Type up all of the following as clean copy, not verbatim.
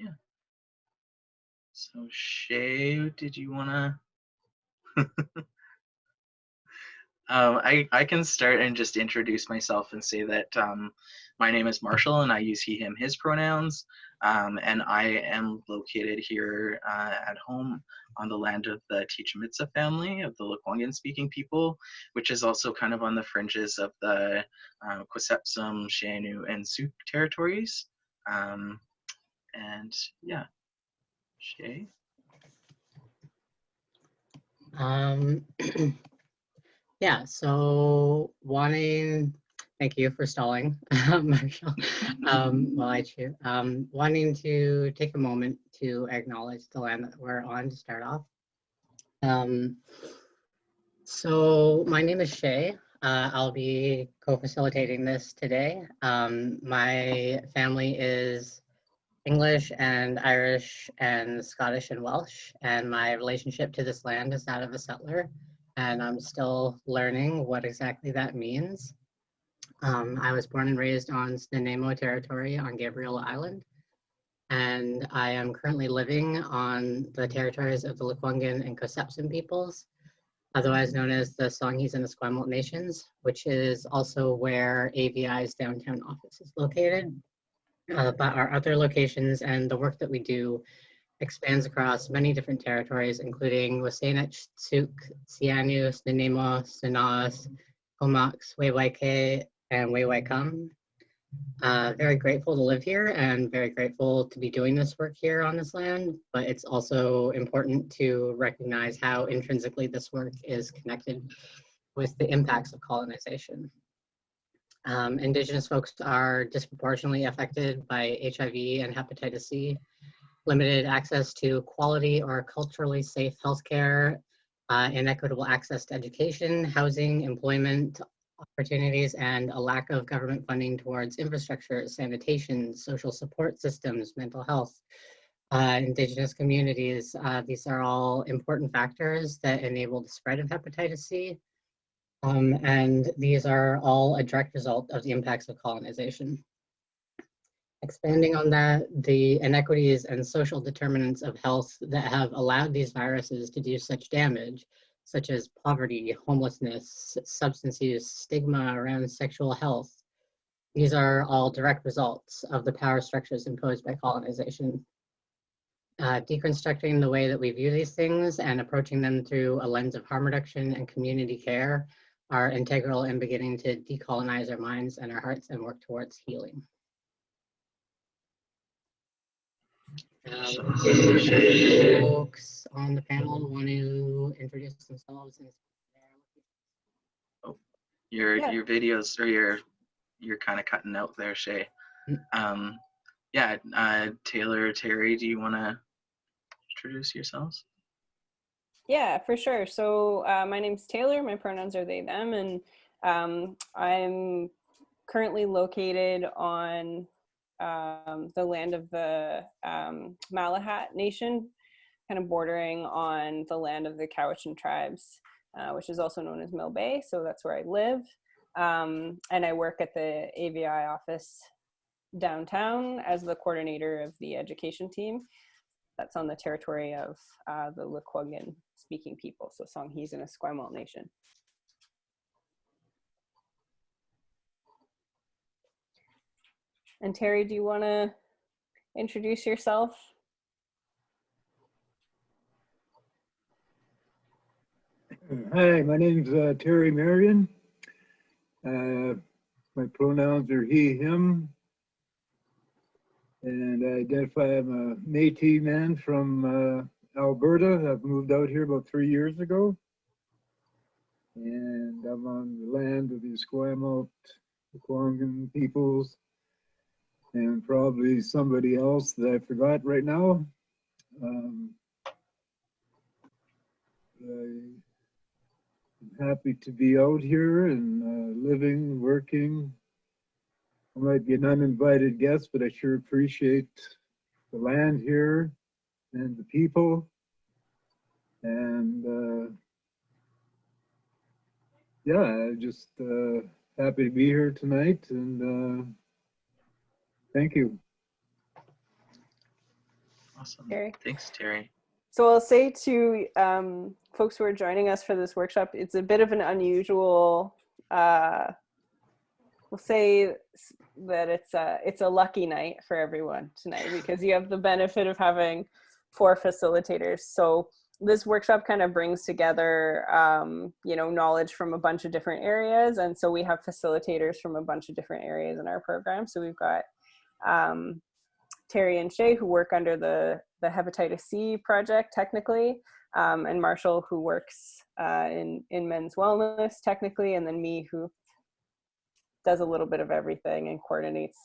yeah. So Shay, did you wanna? I can start and just introduce myself and say that my name is Marshall and I use he, him, his pronouns. And I am located here at home on the land of the Chichen family of the Lekwungen speaking people, which is also kind of on the fringes of the Quisepsum, Shainu, and Suk territories. And yeah, Shay. Yeah, so thank you for stalling, Marshall, while I chew. Wanting to take a moment to acknowledge the land that we're on to start off. So my name is Shay. I'll be co-facilitating this today. My family is English and Irish and Scottish and Welsh, and my relationship to this land is that of a settler, and I'm still learning what exactly that means. I was born and raised on Nanaimo territory on Gabriel Island, and I am currently living on the territories of the Lekwungen and Quisepsum peoples, otherwise known as the Songhees and Esquimalt nations, which is also where AVI's downtown office is located. But our other locations and the work that we do expands across many different territories, including Wasanich, Suk, Sianu, Nanaimo, Sanaas, Comox, Waiwaike, and Waiwaikam. Very grateful to live here and very grateful to be doing this work here on this land, but it's also important to recognize how intrinsically this work is connected with the impacts of colonization. Indigenous folks are disproportionately affected by HIV and hepatitis C, limited access to quality or culturally safe healthcare, inequitable access to education, housing, employment opportunities, and a lack of government funding towards infrastructure, sanitation, social support systems, mental health, Indigenous communities. These are all important factors that enable the spread of hepatitis C. And these are all a direct result of the impacts of colonization. Expanding on that, the inequities and social determinants of health that have allowed these viruses to do such damage, such as poverty, homelessness, substance use, stigma around sexual health, these are all direct results of the power structures imposed by colonization. Deconstructing the way that we view these things and approaching them through a lens of harm reduction and community care are integral in beginning to decolonize our minds and our hearts and work towards healing. Folks on the panel want to introduce themselves? Oh, your videos, or you're kind of cutting out there, Shay. Yeah, Taylor or Terry, do you want to introduce yourselves? Yeah, for sure. So my name's Taylor. My pronouns are they, them, and I'm currently located on the land of the Malahat Nation, kind of bordering on the land of the Cowichan tribes, which is also known as Mill Bay. So that's where I live. And I work at the AVI office downtown as the coordinator of the education team. That's on the territory of the Lekwungen speaking people, so Songhees and Esquimalt Nation. And Terry, do you want to introduce yourself? Hi, my name's Terry Marion. My pronouns are he, him, and I identify I'm a Métis man from Alberta. I've moved out here about 3 years ago, and I'm on the land of the Esquimalt, Lekwungen peoples, and probably somebody else that I forgot right now. I'm happy to be out here and living, working. I might be an uninvited guest, but I sure appreciate the land here and the people. And yeah, I'm just happy to be here tonight, and thank you. Awesome. Terry. Thanks, Terry. So I'll say to folks who are joining us for this workshop, it's a bit of an unusual, we'll say that it's a lucky night for everyone tonight, because you have the benefit of having 4 facilitators. So this workshop kind of brings together, knowledge from a bunch of different areas. And so we have facilitators from a bunch of different areas in our program. So we've got Terry and Shay, who work under the Hepatitis C project technically, and Marshall, who works in men's wellness technically, and then me, who does a little bit of everything and coordinates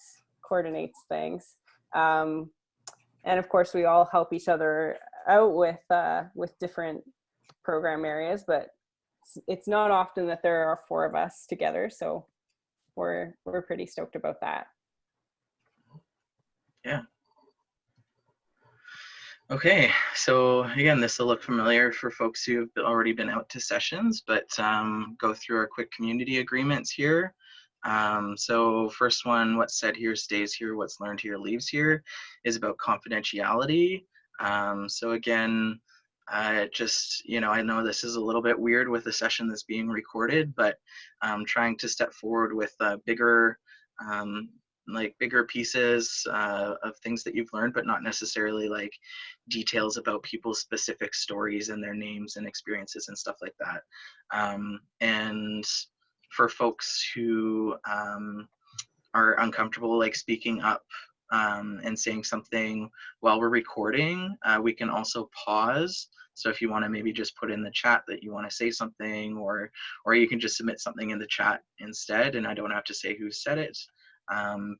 things. And of course, we all help each other out with different program areas, but it's not often that there are 4 of us together, so we're pretty stoked about that. Yeah. Okay, so again, this will look familiar for folks who've already been out to sessions, but go through our quick community agreements here. So first one, what's said here stays here, what's learned here leaves here, is about confidentiality. So again, just, I know this is a little bit weird with a session that's being recorded, but trying to step forward with bigger pieces of things that you've learned, but not necessarily like details about people's specific stories and their names and experiences and stuff like that. And for folks who are uncomfortable like speaking up and saying something while we're recording, we can also pause. So if you want to maybe just put in the chat that you want to say something, or you can just submit something in the chat instead, and I don't have to say who said it.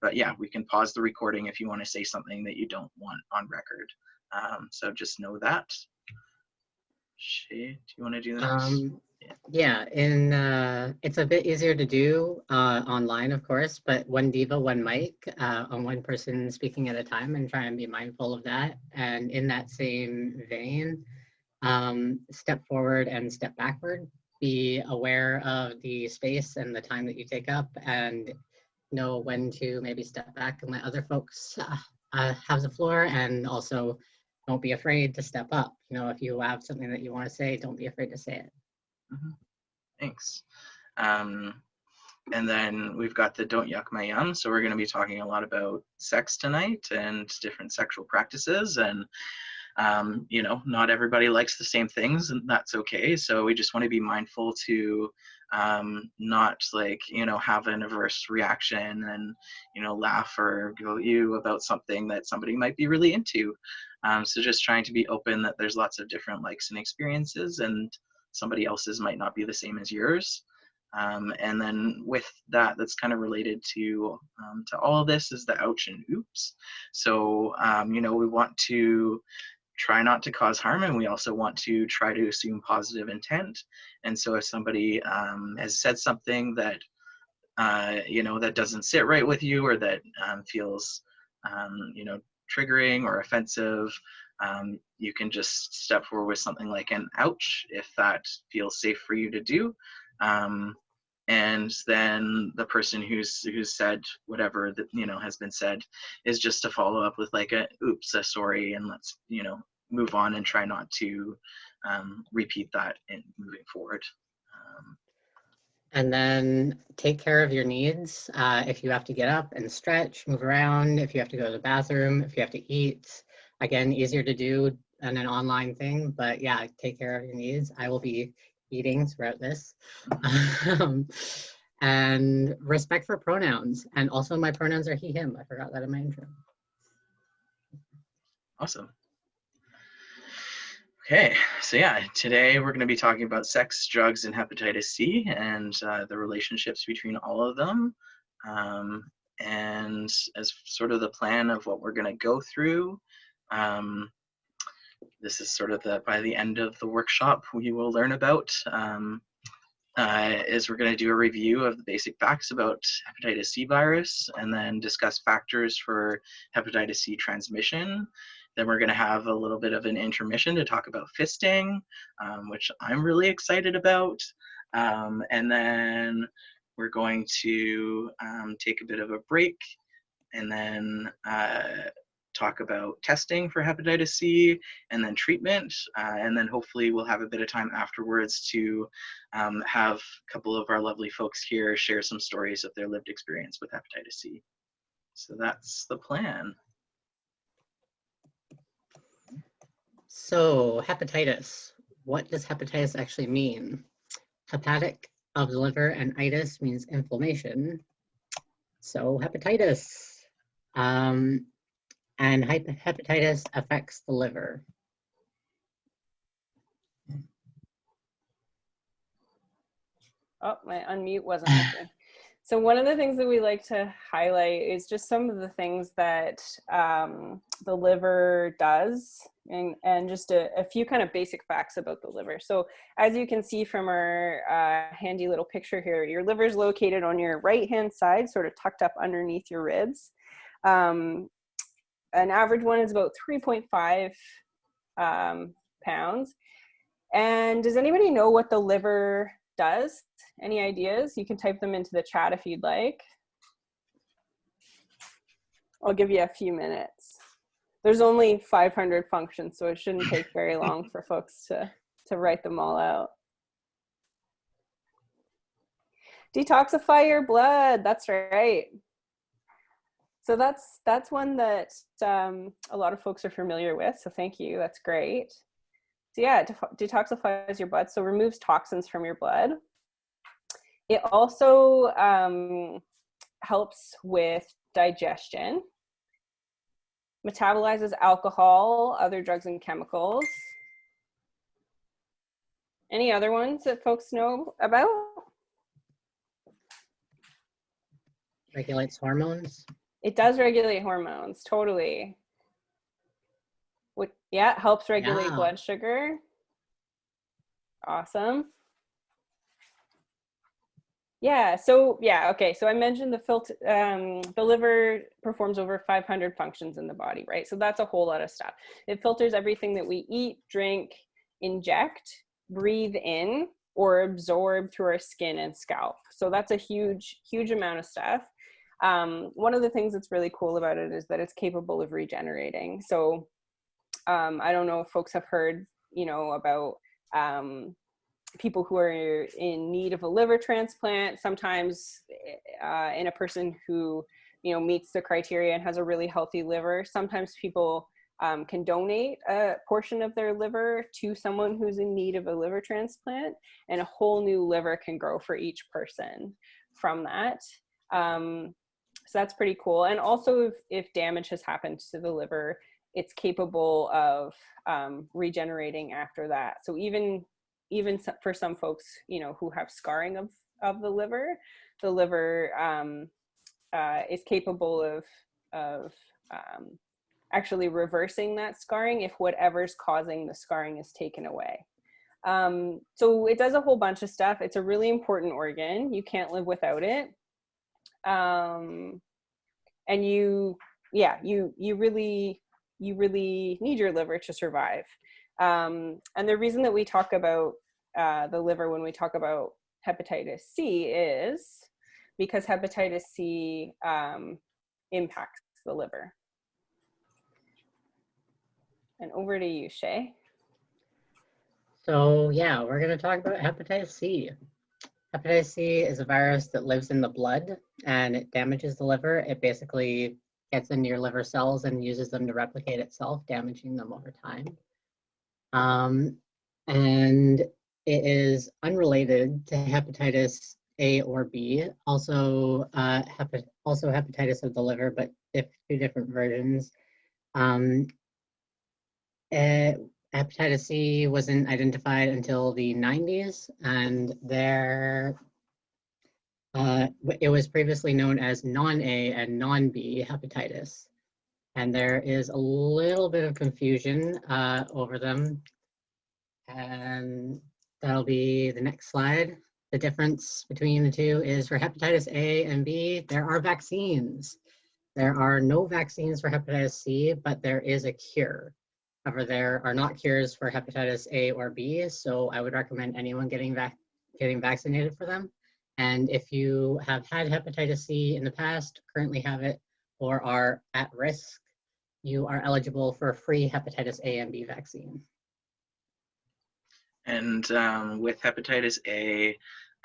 But yeah, we can pause the recording if you want to say something that you don't want on record. So just know that. Shay, do you want to do the next? Yeah, it's a bit easier to do online, of course, but one diva, one mic, on one person speaking at a time, and try and be mindful of that. And in that same vein, step forward and step backward. Be aware of the space and the time that you take up, and know when to maybe step back and let other folks have the floor. And also, don't be afraid to step up. If you have something that you want to say, don't be afraid to say it. Mm-hmm. Thanks. And then we've got the Don't Yuck My Yum. So we're going to be talking a lot about sex tonight and different sexual practices. And, not everybody likes the same things, and that's okay. So we just want to be mindful to not have an adverse reaction and, laugh or go ew about something that somebody might be really into. So just trying to be open that there's lots of different likes and experiences, and somebody else's might not be the same as yours. And then with that, that's kind of related to all of this, is the ouch and oops. So, we want to try not to cause harm, and we also want to try to assume positive intent. And so if somebody has said something that, that doesn't sit right with you, or that feels, triggering or offensive, you can just step forward with something like an ouch if that feels safe for you to do. And then the person who's said whatever that has been said is just to follow up with like a oops, a sorry, and let's move on and try not to repeat that in moving forward. And then take care of your needs. If you have to get up and stretch, move around, if you have to go to the bathroom, if you have to eat, again, easier to do than an online thing, but yeah, take care of your needs. I will be eating throughout this. And respect for pronouns. And also my pronouns are he, him. I forgot that in my intro. Awesome. Okay, so yeah, today we're going to be talking about sex, drugs, and hepatitis C, and the relationships between all of them. And as sort of the plan of what we're going to go through, this is sort of by the end of the workshop, we will learn about is we're going to do a review of the basic facts about hepatitis C virus, and then discuss factors for hepatitis C transmission. Then we're going to have a little bit of an intermission to talk about fisting, which I'm really excited about. And then we're going to take a bit of a break, and then talk about testing for hepatitis C and then treatment. And then hopefully we'll have a bit of time afterwards to have a couple of our lovely folks here share some stories of their lived experience with hepatitis C. So that's the plan. So hepatitis, what does hepatitis actually mean? Hepatic of the liver and itis means inflammation. So hepatitis. And hepatitis affects the liver. Oh, my unmute wasn't working. So one of the things that we like to highlight is just some of the things that the liver does, and just a few kind of basic facts about the liver. So as you can see from our handy little picture here, your liver is located on your right-hand side, sort of tucked up underneath your ribs. An average one is about 3.5 pounds. And does anybody know what the liver does? Any ideas? You can type them into the chat if you'd like. I'll give you a few minutes. There's only 500 functions, so it shouldn't take very long for folks to write them all out. Detoxify your blood, that's right. So that's one that a lot of folks are familiar with, so thank you, that's great. So yeah, it detoxifies your blood, so removes toxins from your blood. It also helps with digestion, metabolizes alcohol, other drugs and chemicals. Any other ones that folks know about? Regulates hormones. It does regulate hormones, totally. Yeah, it helps regulate blood sugar. Awesome. Yeah, so yeah, okay. So I mentioned the liver performs over 500 functions in the body, right? So that's a whole lot of stuff. It filters everything that we eat, drink, inject, breathe in, or absorb through our skin and scalp. So that's a huge, huge amount of stuff. One of the things that's really cool about it is that it's capable of regenerating. So I don't know if folks have heard, about people who are in need of a liver transplant. Sometimes in a person who, meets the criteria and has a really healthy liver, sometimes people can donate a portion of their liver to someone who's in need of a liver transplant, and a whole new liver can grow for each person from that. So that's pretty cool. And also if damage has happened to the liver, it's capable of regenerating after that. So even for some folks, who have scarring of the liver is capable of actually reversing that scarring if whatever's causing the scarring is taken away. So it does a whole bunch of stuff. It's a really important organ. You can't live without it. And you really need your liver to survive. And the reason that we talk about the liver when we talk about hepatitis C is because hepatitis C impacts the liver. And over to you, Shay. So yeah, we're going to talk about hepatitis C. Hepatitis C is a virus that lives in the blood and it damages the liver. It basically gets into your liver cells and uses them to replicate itself, damaging them over time. And it is unrelated to hepatitis A or B, also hepatitis of the liver, but if two different versions. Hepatitis C wasn't identified until the 90s, and it was previously known as non-A and non-B hepatitis. And there is a little bit of confusion over them. And that'll be the next slide. The difference between the two is for hepatitis A and B, there are vaccines. There are no vaccines for hepatitis C, but there is a cure. However, there are not cures for hepatitis A or B, so I would recommend anyone getting vaccinated for them. And if you have had hepatitis C in the past, currently have it, or are at risk, you are eligible for a free hepatitis A and B vaccine. And with hepatitis A,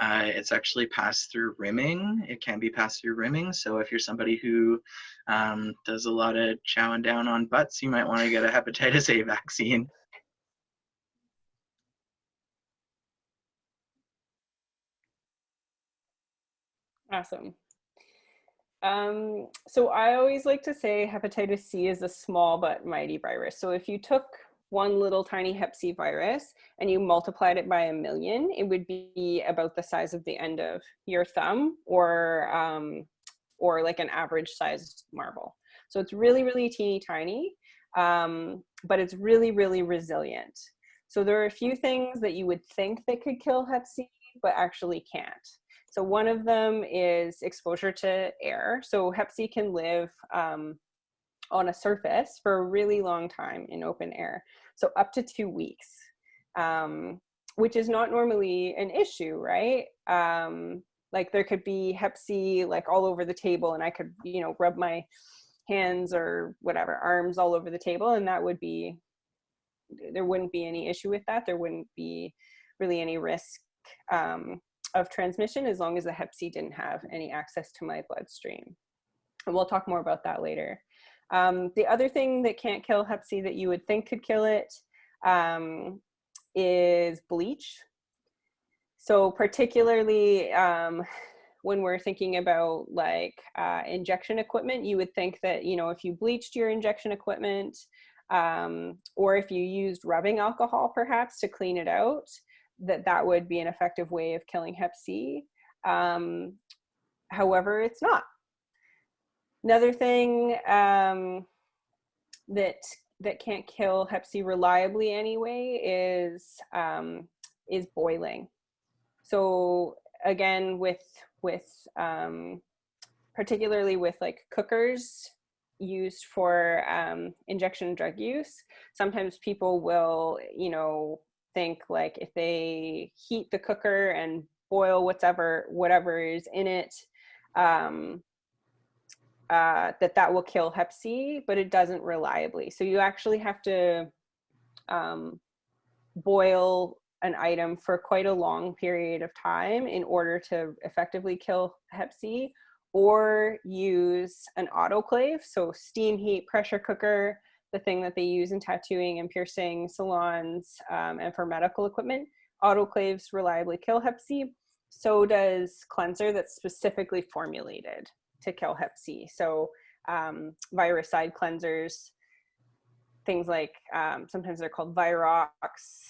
it's actually passed through rimming. It can be passed through rimming. So if you're somebody who does a lot of chowing down on butts, you might want to get a hepatitis A vaccine. Awesome. So I always like to say hepatitis C is a small but mighty virus. So if you took one little tiny hep C virus and you multiplied it by 1,000,000, it would be about the size of the end of your thumb, or like an average sized marble. So it's really, really teeny tiny, but it's really, really resilient. So there are a few things that you would think that could kill hep C, but actually can't. So one of them is exposure to air. So hep C can live on a surface for a really long time in open air. So up to 2 weeks, which is not normally an issue, right? Like there could be hep C like all over the table, and I could, you know, rub my hands or whatever, arms all over the table, and that would be, there wouldn't be any issue with that. There wouldn't be really any risk of transmission, as long as the hep C didn't have any access to my bloodstream. And we'll talk more about that later. The other thing that can't kill hep C that you would think could kill it is bleach. So particularly when we're thinking about like injection equipment, you would think that, you know, if you bleached your injection equipment, or if you used rubbing alcohol perhaps to clean it out, that would be an effective way of killing hep C. However, it's not. Another thing that can't kill hep C reliably anyway is boiling. So again, with particularly with like cookers used for injection drug use, sometimes people will, you know, think like if they heat the cooker and boil whatever is in it, that will kill hep C, but it doesn't reliably. So you actually have to boil an item for quite a long period of time in order to effectively kill hep C, or use an autoclave. So steam heat pressure cooker, the thing that they use in tattooing and piercing salons and for medical equipment. Autoclaves reliably kill hep C. So does cleanser that's specifically formulated to kill hep C. So viricide cleansers, things like, sometimes they're called Virox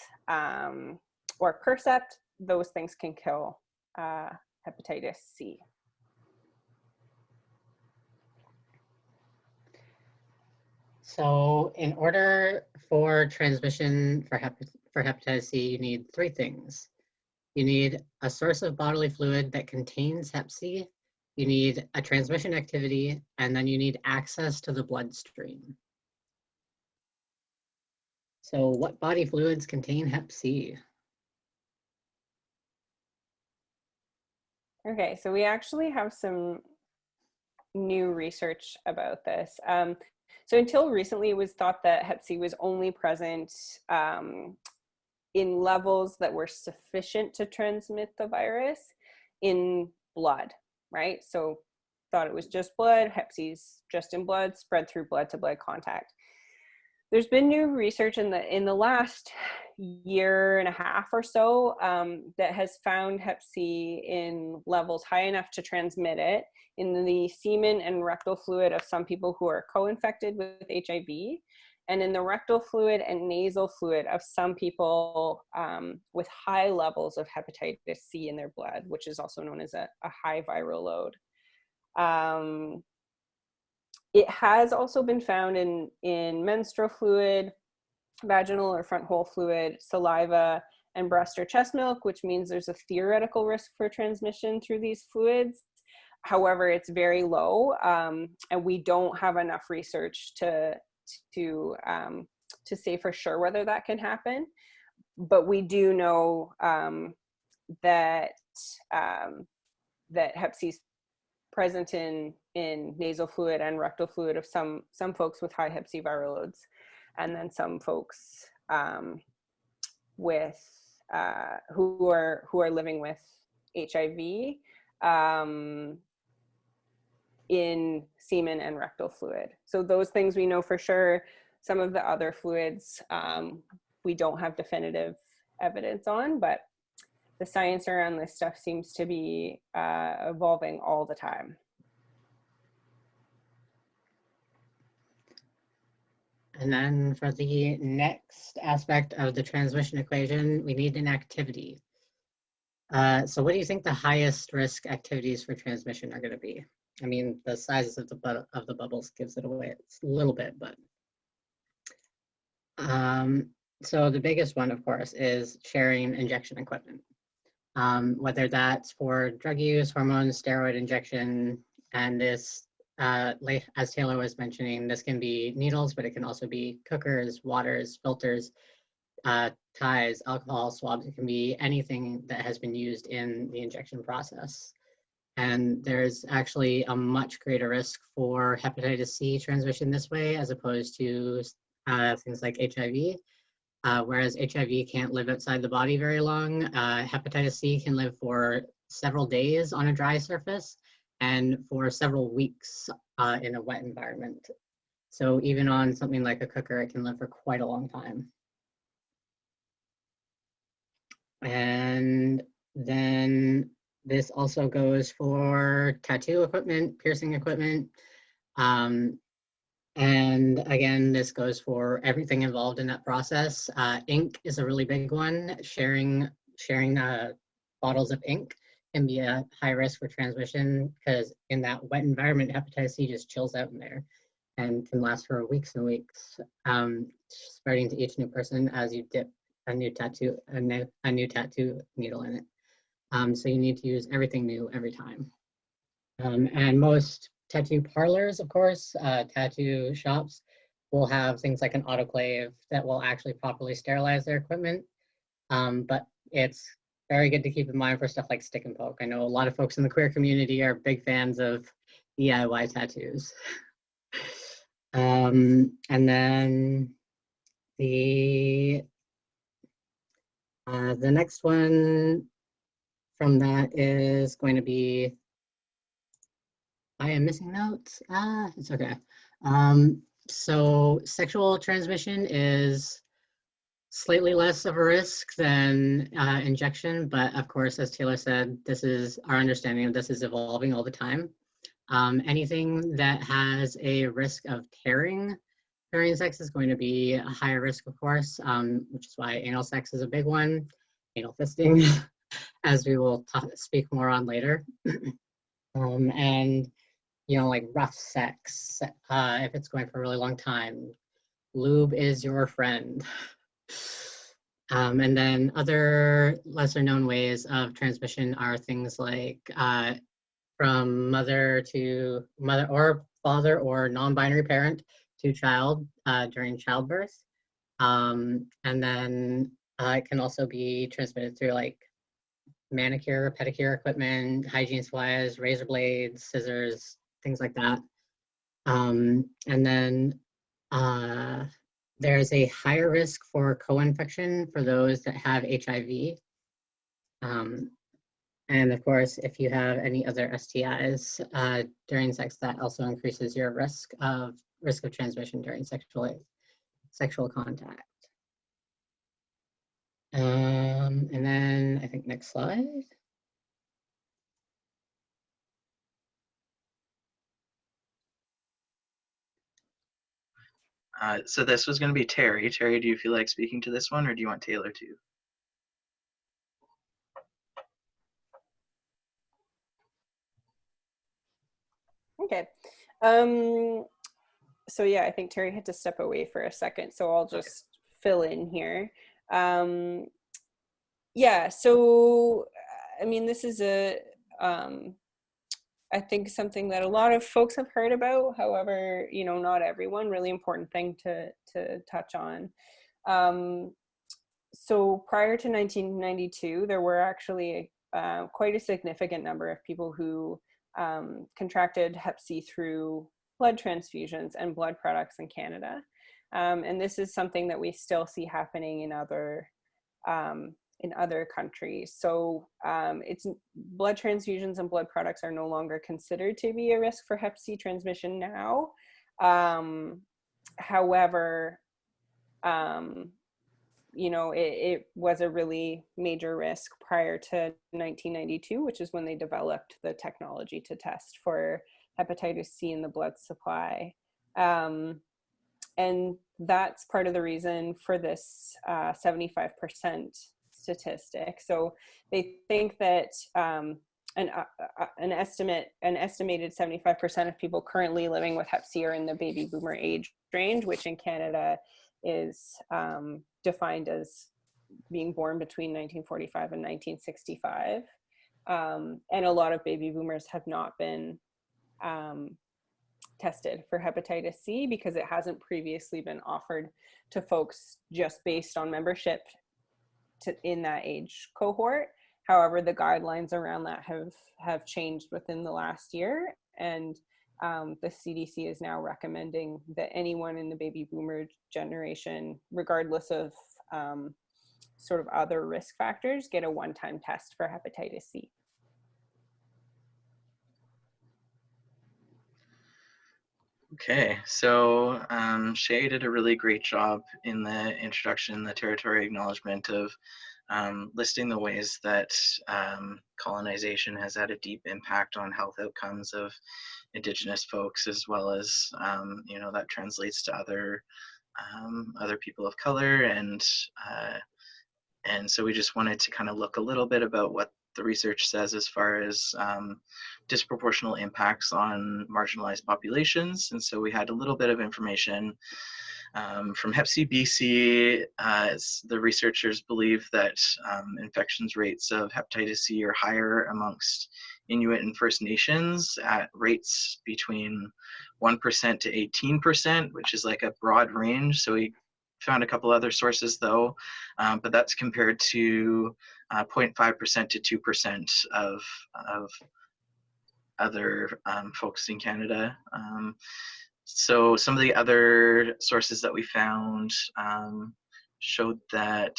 or Percept, those things can kill hepatitis C. So in order for transmission for hepatitis C, you need 3 things. You need a source of bodily fluid that contains hep C, you need a transmission activity, and then you need access to the bloodstream. So what body fluids contain hep C? Okay, so we actually have some new research about this. So until recently, it was thought that hep C was only present in levels that were sufficient to transmit the virus in blood, right? So thought it was just blood, hep C's just in blood, spread through blood-to-blood contact. There's been new research in the last year and a half or so that has found hep C in levels high enough to transmit it in the semen and rectal fluid of some people who are co-infected with HIV, and in the rectal fluid and nasal fluid of some people with high levels of hepatitis C in their blood, which is also known as a high viral load. It has also been found in menstrual fluid, vaginal or front hole fluid, saliva, and breast or chest milk, which means there's a theoretical risk for transmission through these fluids. However, it's very low, and we don't have enough research to say for sure whether that can happen. But we do know that hep C present in nasal fluid and rectal fluid of some folks with high Hep C viral loads, and then some folks with who are living with HIV in semen and rectal fluid. So those things we know for sure. Some of the other fluids we don't have definitive evidence on, but the science around this stuff seems to be evolving all the time. And then for the next aspect of the transmission equation, we need an activity. So what do you think the highest risk activities for transmission are going to be? I mean, the sizes of the bubbles gives it away a little bit, but so the biggest one, of course, is sharing injection equipment. Whether that's for drug use, hormones, steroid injection, and this, as Taylor was mentioning, this can be needles, but it can also be cookers, waters, filters, ties, alcohol swabs. It can be anything that has been used in the injection process. And there's actually a much greater risk for hepatitis C transmission this way, as opposed to things like HIV. Whereas HIV can't live outside the body very long, hepatitis C can live for several days on a dry surface and for several weeks in a wet environment. So even on something like a cooker, it can live for quite a long time. And then this also goes for tattoo equipment, piercing equipment. And again, this goes for everything involved in that process. Ink is a really big one. Sharing bottles of ink can be a high risk for transmission, because in that wet environment, hepatitis C just chills out in there and can last for weeks and weeks, spreading to each new person as you dip a new tattoo needle in it. So you need to use everything new every time. And most tattoo parlors, of course, tattoo shops will have things like an autoclave that will actually properly sterilize their equipment. But it's very good to keep in mind for stuff like stick and poke. I know a lot of folks in the queer community are big fans of DIY tattoos. And then the next one from that is going to be, I am missing notes. It's okay. So sexual transmission is slightly less of a risk than injection, but of course, as Taylor said, this is our understanding of this is evolving all the time. Anything that has a risk of tearing during sex is going to be a higher risk, of course, which is why anal sex is a big one, anal fisting, as we will speak more on later. And you know, like rough sex, if it's going for a really long time, lube is your friend. And then other lesser known ways of transmission are things like from mother or father or non-binary parent to child during childbirth. And then it can also be transmitted through like manicure, pedicure equipment, hygiene supplies, razor blades, scissors, things like that. And then there's a higher risk for co-infection for those that have HIV. And of course, if you have any other STIs during sex, that also increases your risk of transmission during sexual contact. And then I think next slide. So this was going to be Terry. Terry, do you feel like speaking to this one, or do you want Taylor to? Okay. So yeah, I think Terry had to step away for a second, so I'll just fill in here. Yeah, so I mean, this is I think something that a lot of folks have heard about. However, you know, not everyone. Really important thing to touch on. So prior to 1992, there were actually quite a significant number of people who contracted Hep C through blood transfusions and blood products in Canada. And this is something that we still see happening in other countries. So it's blood transfusions and blood products are no longer considered to be a risk for Hep C transmission now. However, it was a really major risk prior to 1992, which is when they developed the technology to test for hepatitis C in the blood supply. And that's part of the reason for this 75% statistic. So they think that an estimated 75% of people currently living with Hep C are in the baby boomer age range, which in Canada is defined as being born between 1945 and 1965. And a lot of baby boomers have not been tested for hepatitis C because it hasn't previously been offered to folks just based on membership in that age cohort. However, the guidelines around that have changed within the last year, and the CDC is now recommending that anyone in the baby boomer generation, regardless of sort of other risk factors, get a one-time test for hepatitis C. Okay, so Shay did a really great job in the introduction, the territory acknowledgement of listing the ways that colonization has had a deep impact on health outcomes of Indigenous folks, as well as that translates to other people of color, and so we just wanted to kind of look a little bit about what the research says as far as disproportional impacts on marginalized populations. And so we had a little bit of information from Hep C BC. The researchers believe that infections rates of hepatitis C are higher amongst Inuit and First Nations at rates between 1% to 18%, which is like a broad range. So we found a couple other sources though, but that's compared to 0.5% to 2% of other folks in Canada. So some of the other sources that we found showed that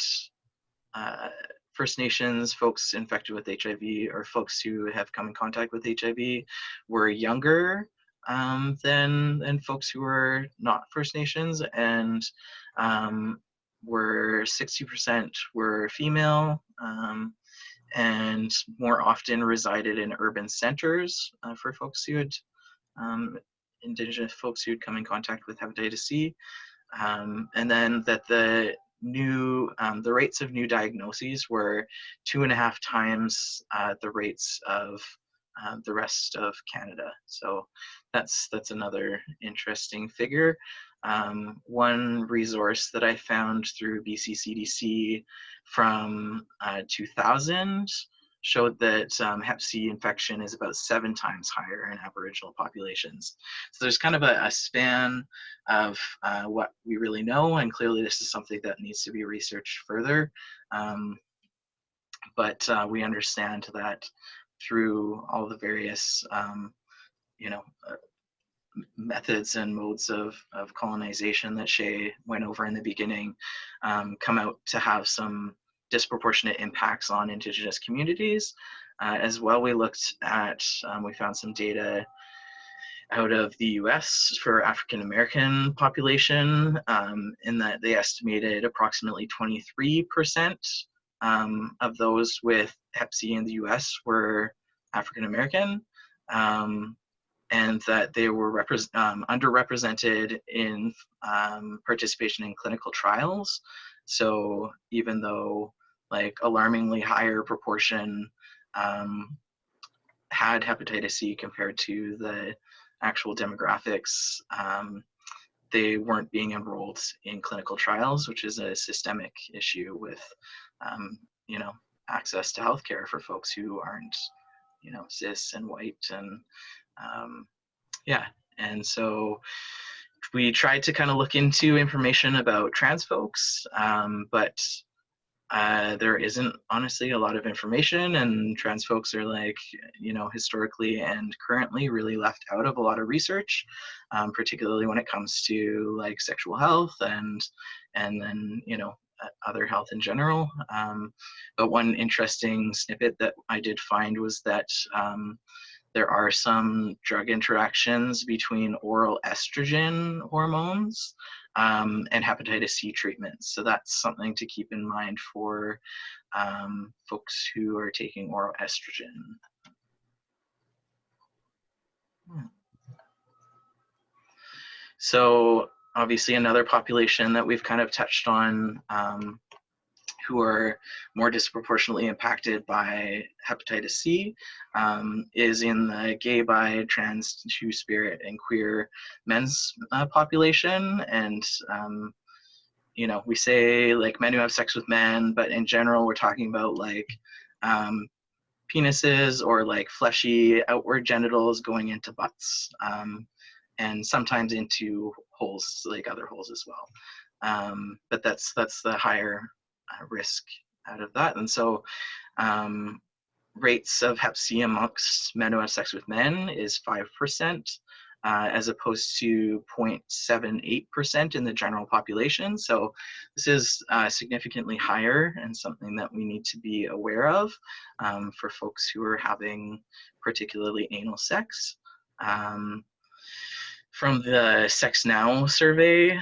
First Nations folks infected with HIV, or folks who have come in contact with HIV, were younger than folks who were not First Nations, and were 60% were female, and more often resided in urban centers for folks who had Indigenous folks who'd come in contact with hepatitis C, and then that the rates of new diagnoses were 2.5 times the rates of the rest of Canada. So that's another interesting figure. One resource that I found through BC CDC from 2000 showed that Hep C infection is about 7 times higher in Aboriginal populations. So there's kind of a span of what we really know, and clearly this is something that needs to be researched further. But we understand that through all the various methods and modes of colonization that Shay went over in the beginning come out to have some disproportionate impacts on Indigenous communities. As well, we looked at, we found some data out of the US for African American population, in that they estimated approximately 23% of those with Hep C in the US were African American, and that they were underrepresented in participation in clinical trials. So even though like alarmingly higher proportion had hepatitis C compared to the actual demographics, they weren't being enrolled in clinical trials, which is a systemic issue with access to healthcare for folks who aren't cis and white, and and so we tried to kind of look into information about trans folks, but there isn't honestly a lot of information, and trans folks are like, you know, historically and currently really left out of a lot of research, particularly when it comes to like sexual health and then, you know, other health in general. But one interesting snippet that I did find was that there are some drug interactions between oral estrogen hormones and hepatitis C treatments. So that's something to keep in mind for folks who are taking oral estrogen. So obviously another population that we've kind of touched on who are more disproportionately impacted by hepatitis C is in the gay, bi, trans, two-spirit, and queer men's population. And, you know, we say like men who have sex with men, but in general, we're talking about like penises or like fleshy outward genitals going into butts and sometimes into holes, like other holes as well. But that's the higher risk out of that. And so rates of hep C amongst men who have sex with men is 5%, as opposed to 0.78% in the general population. So this is significantly higher and something that we need to be aware of for folks who are having particularly anal sex. From the Sex Now survey,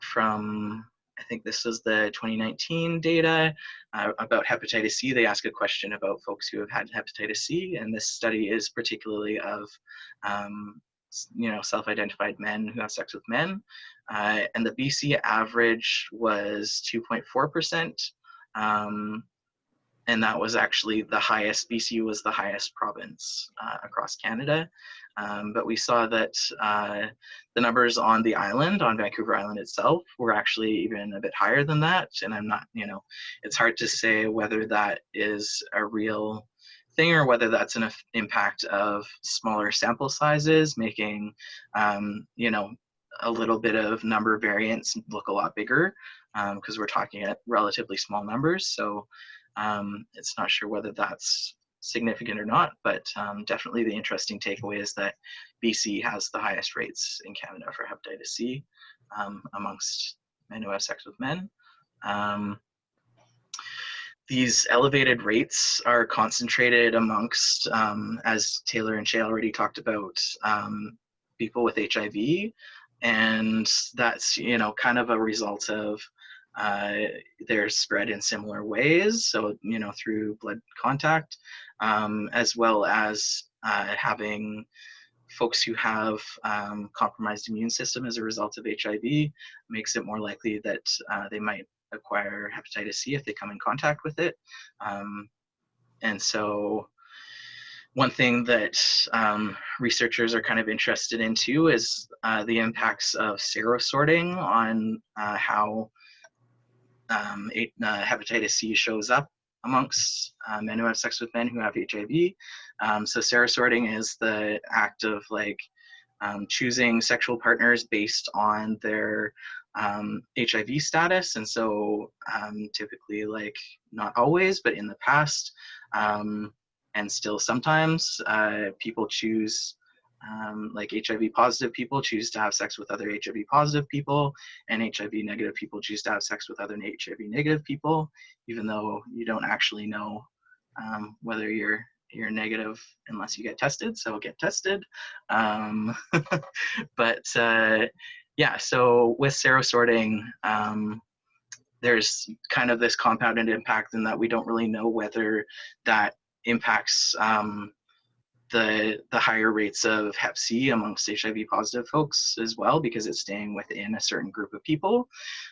from I think this was the 2019 data about hepatitis C. They ask a question about folks who have had hepatitis C, and this study is particularly of you know, self-identified men who have sex with men, and the BC average was 2.4%, and that was actually the highest. BC was the highest province across Canada. But we saw that the numbers on the island, on Vancouver Island itself, were actually even a bit higher than that. And I'm not, you know, it's hard to say whether that is a real thing or whether that's an impact of smaller sample sizes, making, you know, a little bit of number variance look a lot bigger because we're talking at relatively small numbers. So it's not sure whether that's significant or not, but definitely the interesting takeaway is that BC has the highest rates in Canada for hepatitis C amongst men who have sex with men. These elevated rates are concentrated amongst, as Taylor and Shay already talked about, people with HIV, and that's, you know, kind of a result of they're spread in similar ways, so, you know, through blood contact, as well as having folks who have compromised immune system as a result of HIV makes it more likely that they might acquire hepatitis C if they come in contact with it. And so one thing that researchers are kind of interested in too is the impacts of serosorting on how hepatitis C shows up amongst men who have sex with men who have HIV. So serosorting is the act of like choosing sexual partners based on their HIV status. And so typically, like not always, but in the past, and still sometimes, people choose like HIV positive people choose to have sex with other HIV positive people, and HIV negative people choose to have sex with other HIV negative people, even though you don't actually know whether you're negative unless you get tested. So get tested. But yeah, so with serosorting, there's kind of this compounded impact in that we don't really know whether that impacts the higher rates of hep C amongst HIV positive folks as well, because it's staying within a certain group of people.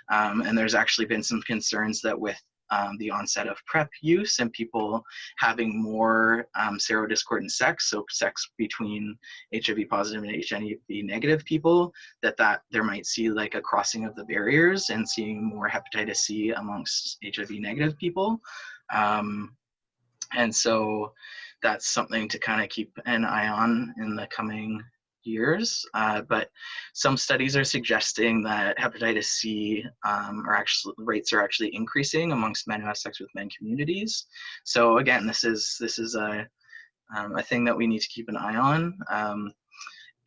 And there's actually been some concerns that with the onset of PrEP use and people having more serodiscordant sex, so sex between HIV positive and HIV negative people, that there might see like a crossing of the barriers and seeing more hepatitis C amongst HIV negative people. And so that's something to kind of keep an eye on in the coming years, but some studies are suggesting that hepatitis C rates are actually increasing amongst men who have sex with men communities. So again, this is a thing that we need to keep an eye on.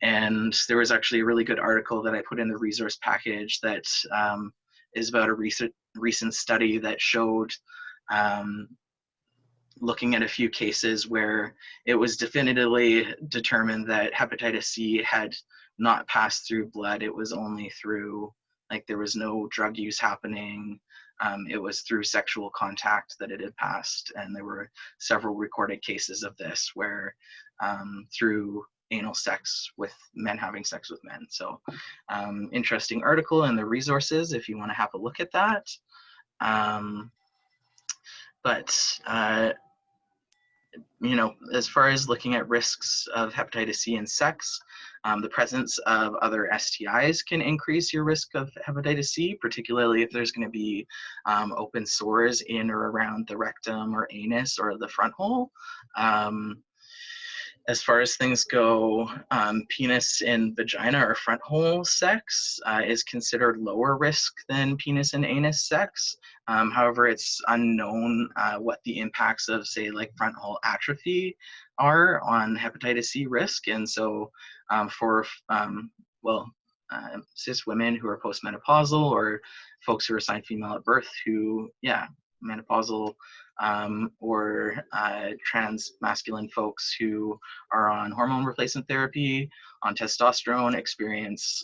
And there was actually a really good article that I put in the resource package that is about a recent study that showed looking at a few cases where it was definitively determined that hepatitis C had not passed through blood. It was only through, like, there was no drug use happening. It was through sexual contact that it had passed. And there were several recorded cases of this where through anal sex with men having sex with men. So interesting article in the resources if you want to have a look at that. You know, as far as looking at risks of hepatitis C in sex, the presence of other STIs can increase your risk of hepatitis C, particularly if there's going to be open sores in or around the rectum or anus or the front hole. As far as things go, penis and vagina or front hole sex is considered lower risk than penis and anus sex. However, it's unknown what the impacts of, say, like front hole atrophy are on hepatitis C risk. And so for cis women who are postmenopausal or folks who are assigned female at birth who, menopausal or trans masculine folks who are on hormone replacement therapy, on testosterone, experience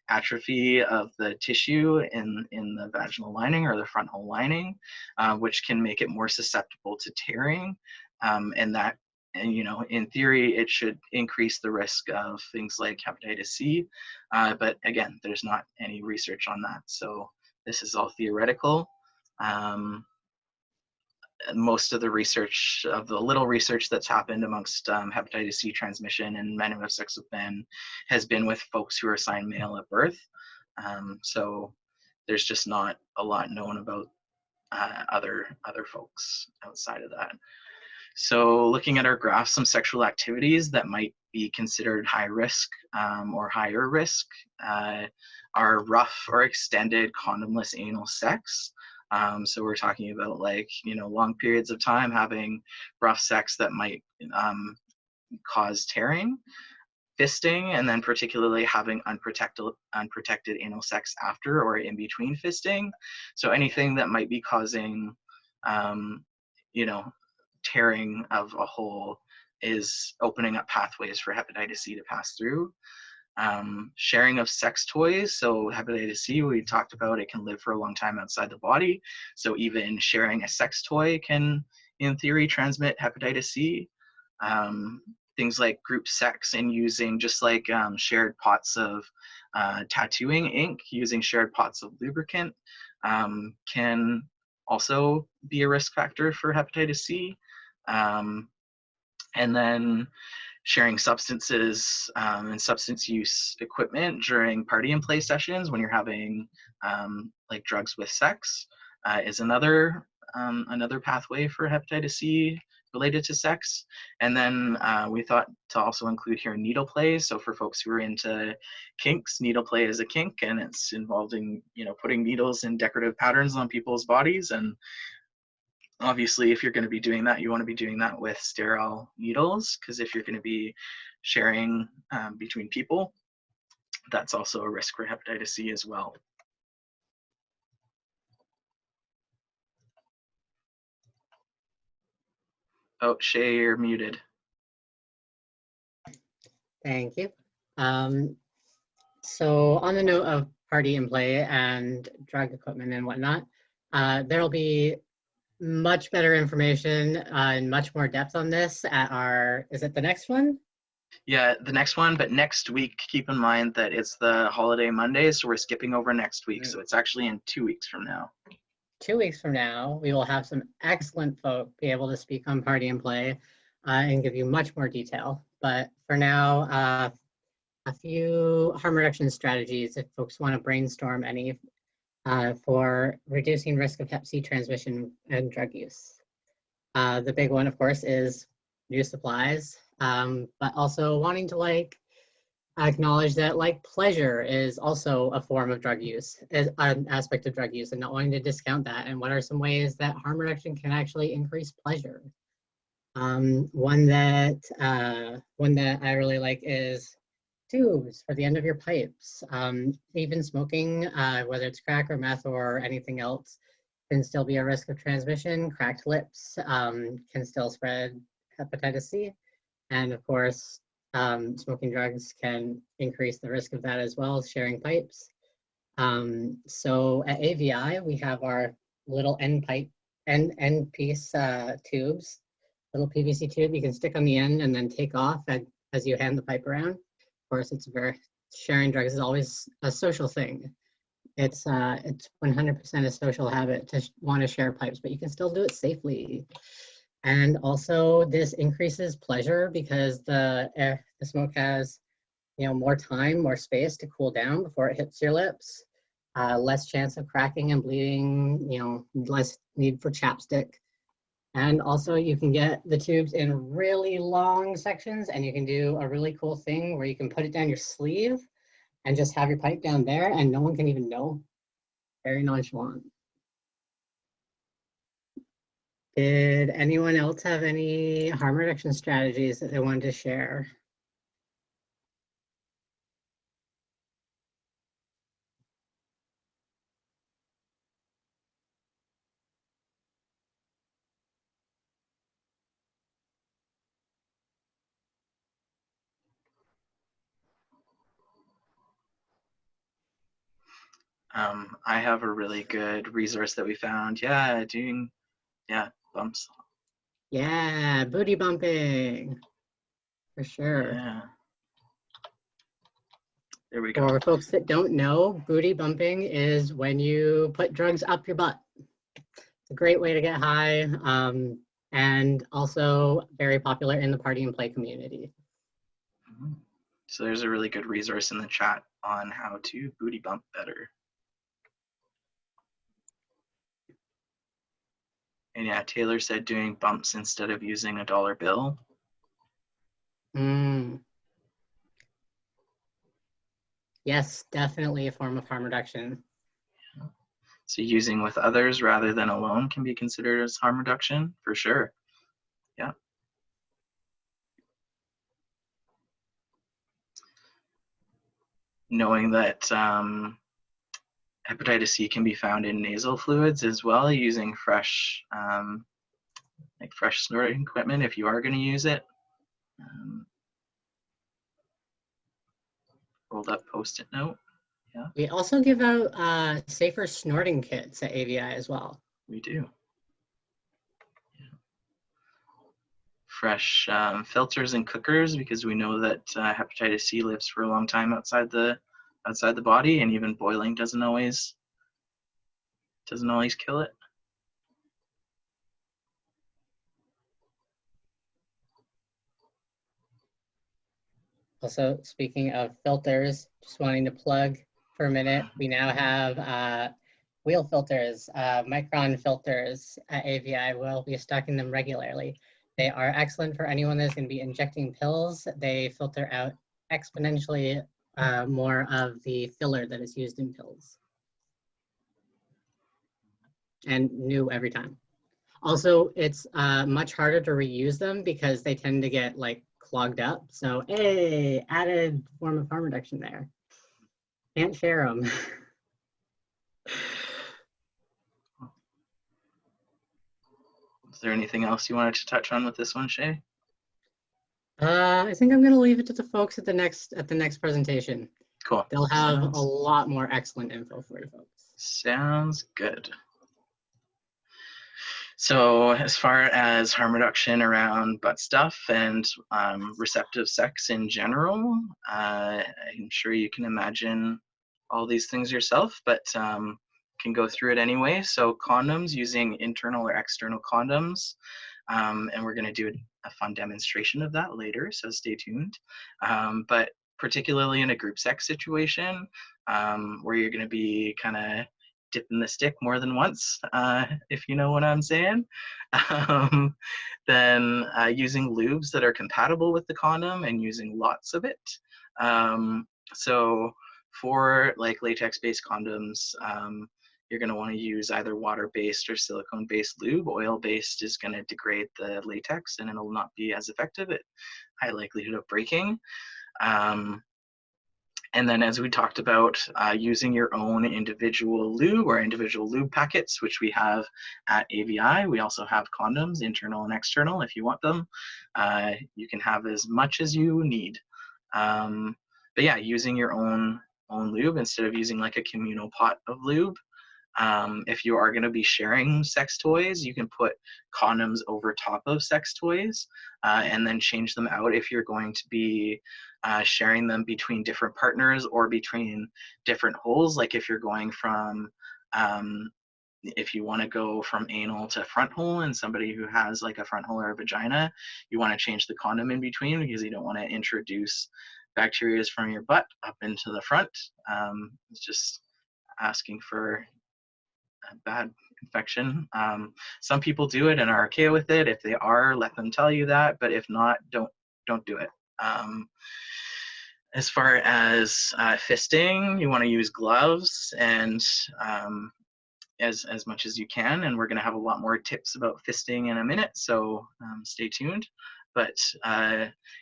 atrophy of the tissue in the vaginal lining or the front hole lining, which can make it more susceptible to tearing. And you know, in theory, it should increase the risk of things like hepatitis C. But again, there's not any research on that. So this is all theoretical. Most of the research, of the little research that's happened amongst hepatitis C transmission and men who have sex with men, has been with folks who are assigned male at birth. So there's just not a lot known about other folks outside of that. So looking at our graph, some sexual activities that might be considered high risk or higher risk are rough or extended condomless anal sex. So we're talking about, like, you know, long periods of time having rough sex that might cause tearing, fisting, and then particularly having unprotected anal sex after or in between fisting. So anything that might be causing, you know, tearing of a hole is opening up pathways for hepatitis C to pass through. Sharing of sex toys. So hepatitis C, we talked about, it can live for a long time outside the body. So even sharing a sex toy can, in theory, transmit hepatitis C. Things like group sex and using, just like shared pots of tattooing ink, using shared pots of lubricant can also be a risk factor for hepatitis C. And then sharing substances and substance use equipment during party and play sessions when you're having like drugs with sex is another pathway for hepatitis C related to sex. And then we thought to also include here needle play. So for folks who are into kinks, needle play is a kink, and it's involving, you know, putting needles in decorative patterns on people's bodies. And obviously, if you're going to be doing that, you want to be doing that with sterile needles, because if you're going to be sharing between people, that's also a risk for hepatitis C as well. Oh, Shay, you're muted. Thank you. So on the note of party and play and drug equipment and whatnot, there'll be much better information and much more depth on this at our, is it the next one? Yeah, the next one, but next week, keep in mind that it's the holiday Monday, so we're skipping over next week. So it's actually in 2 weeks from now. 2 weeks from now, we will have some excellent folk be able to speak on party and play and give you much more detail. But for now, a few harm reduction strategies if folks want to brainstorm any for reducing risk of Hep C transmission and drug use. The big one, of course, is new supplies, but also wanting to, like, acknowledge that like pleasure is also a form of drug use, is an aspect of drug use, and not wanting to discount that. And what are some ways that harm reduction can actually increase pleasure? One that I really like is tubes for the end of your pipes. Even smoking, whether it's crack or meth or anything else, can still be a risk of transmission. Cracked lips can still spread hepatitis C. And of course, smoking drugs can increase the risk of that as well, sharing pipes. So at AVI, we have our little end piece tubes, little PVC tube you can stick on the end and then take off as you hand the pipe around. Of course, sharing drugs is always a social thing. It's 100% a social habit to want to share pipes, but you can still do it safely. And also, this increases pleasure because the smoke has, more time, more space to cool down before it hits your lips. Less chance of cracking and bleeding. Less need for chapstick. And also, you can get the tubes in really long sections, and you can do a really cool thing where you can put it down your sleeve and just have your pipe down there, and no one can even know. Very nonchalant. Did anyone else have any harm reduction strategies that they wanted to share? I have a really good resource that we found. Bumps. Yeah, booty bumping, for sure. Yeah. There we go. For folks that don't know, booty bumping is when you put drugs up your butt. It's a great way to get high, and also very popular in the party and play community. So there's a really good resource in the chat on how to booty bump better. And yeah, Taylor said doing bumps instead of using a dollar bill. Yes, definitely a form of harm reduction. So using with others rather than alone can be considered as harm reduction, for sure. Yeah. Knowing that hepatitis C can be found in nasal fluids as well, using fresh snorting equipment if you are going to use it. Rolled up Post-it note. Yeah. We also give out safer snorting kits at AVI as well. We do. Yeah. Fresh filters and cookers, because we know that hepatitis C lives for a long time outside the body, and even boiling doesn't always kill it. Also, speaking of filters, just wanting to plug for a minute, we now have wheel filters, micron filters at AVI. We'll be stocking them regularly. They are excellent for anyone that's going to be injecting pills. They filter out exponentially more of the filler that is used in pills. And new every time. Also, it's much harder to reuse them because they tend to get clogged up. So, hey, added form of harm reduction there. Can't share them. Is there anything else you wanted to touch on with this one, Shay? I think I'm gonna leave it to the folks at the next presentation. Cool. They'll have a lot more excellent info for you folks. Sounds good. So as far as harm reduction around butt stuff and receptive sex in general, I'm sure you can imagine all these things yourself, but can go through it anyway. So condoms, using internal or external condoms, and we're going to do a fun demonstration of that later, so stay tuned. But particularly in a group sex situation, where you're going to be kind of dipping the stick more than once, if you know what I'm saying, then using lubes that are compatible with the condom and using lots of it So for like latex-based condoms, you're going to want to use either water-based or silicone-based lube. Oil-based is going to degrade the latex and it'll not be as effective at high likelihood of breaking. And then as we talked about, using your own individual lube or individual lube packets, which we have at AVI. We also have condoms, internal and external, if you want them. You can have as much as you need. But yeah, using your own lube instead of using like a communal pot of lube. If you are going to be sharing sex toys, you can put condoms over top of sex toys and then change them out if you're going to be sharing them between different partners or between different holes. Like if you're going from, if you want to go from anal to front hole and somebody who has like a front hole or a vagina, you want to change the condom in between because you don't want to introduce bacteria from your butt up into the front. It's just asking for a bad infection. Some people do it and are okay with it. If they are, let them tell you that, but if not, don't do it. As far as fisting, you want to use gloves and as much as you can, and we're going to have a lot more tips about fisting in a minute, so stay tuned. But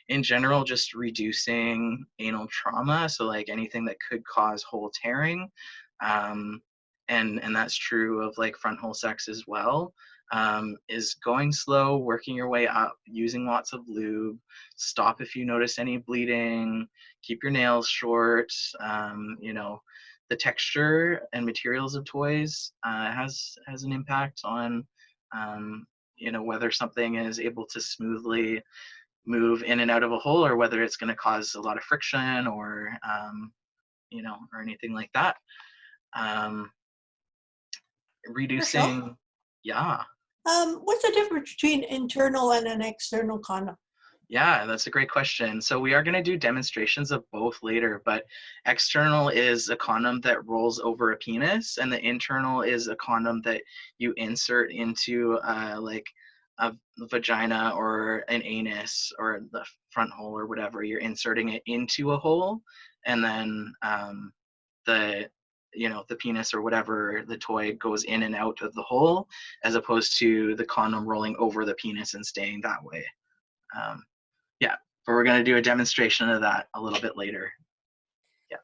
in general, just reducing anal trauma, so like anything that could cause hole tearing, and that's true of like front hole sex as well, is going slow, working your way up, using lots of lube, stop if you notice any bleeding, keep your nails short. You know, the texture and materials of toys has an impact on you know, whether something is able to smoothly move in and out of a hole or whether it's going to cause a lot of friction or you know, or anything like that. Reducing, Marshall? yeah. What's the difference between internal and an external condom? Yeah, that's a great question. So we are going to do demonstrations of both later, but external is a condom that rolls over a penis, and the internal is a condom that you insert into like a vagina or an anus or the front hole or whatever. You're inserting it into a hole, and then the you know, the penis or whatever, the toy goes in and out of the hole, as opposed to the condom rolling over the penis and staying that way. Yeah, but we're going to do a demonstration of that a little bit later. Yeah.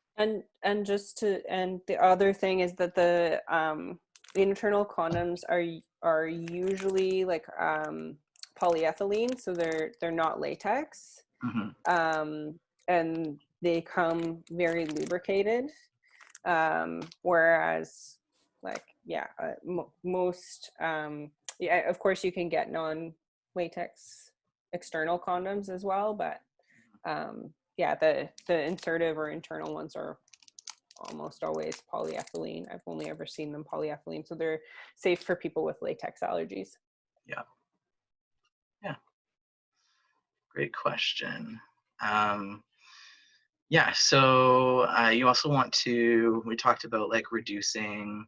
And just to, and the other thing is that the internal condoms are usually like polyethylene, so they're not latex. Mm-hmm. And they come very lubricated, whereas like most yeah, of course you can get non-latex external condoms as well, but yeah, the insertive or internal ones are almost always polyethylene. I've only ever seen them polyethylene, so they're safe for people with latex allergies. Yeah. Yeah. Great question. Yeah, so you also want to, we talked about like reducing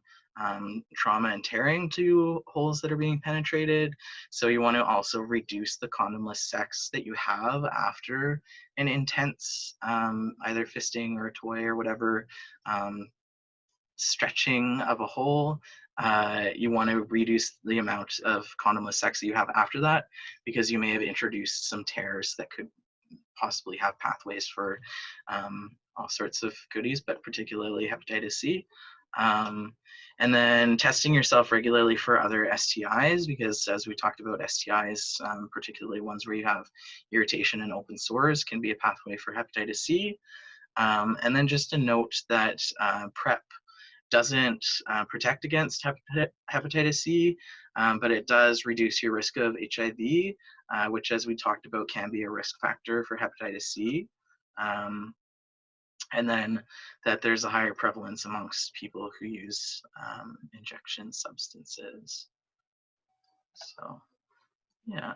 trauma and tearing to holes that are being penetrated. So you want to also reduce the condomless sex that you have after an intense either fisting or toy or whatever stretching of a hole. You want to reduce the amount of condomless sex that you have after that, because you may have introduced some tears that could possibly have pathways for all sorts of goodies, but particularly hepatitis C. And then testing yourself regularly for other STIs, because as we talked about, STIs, particularly ones where you have irritation and open sores, can be a pathway for hepatitis C. And then just a note that PrEP doesn't protect against hepatitis C, but it does reduce your risk of HIV, which, as we talked about, can be a risk factor for hepatitis C. And then that there's a higher prevalence amongst people who use injection substances. So, yeah.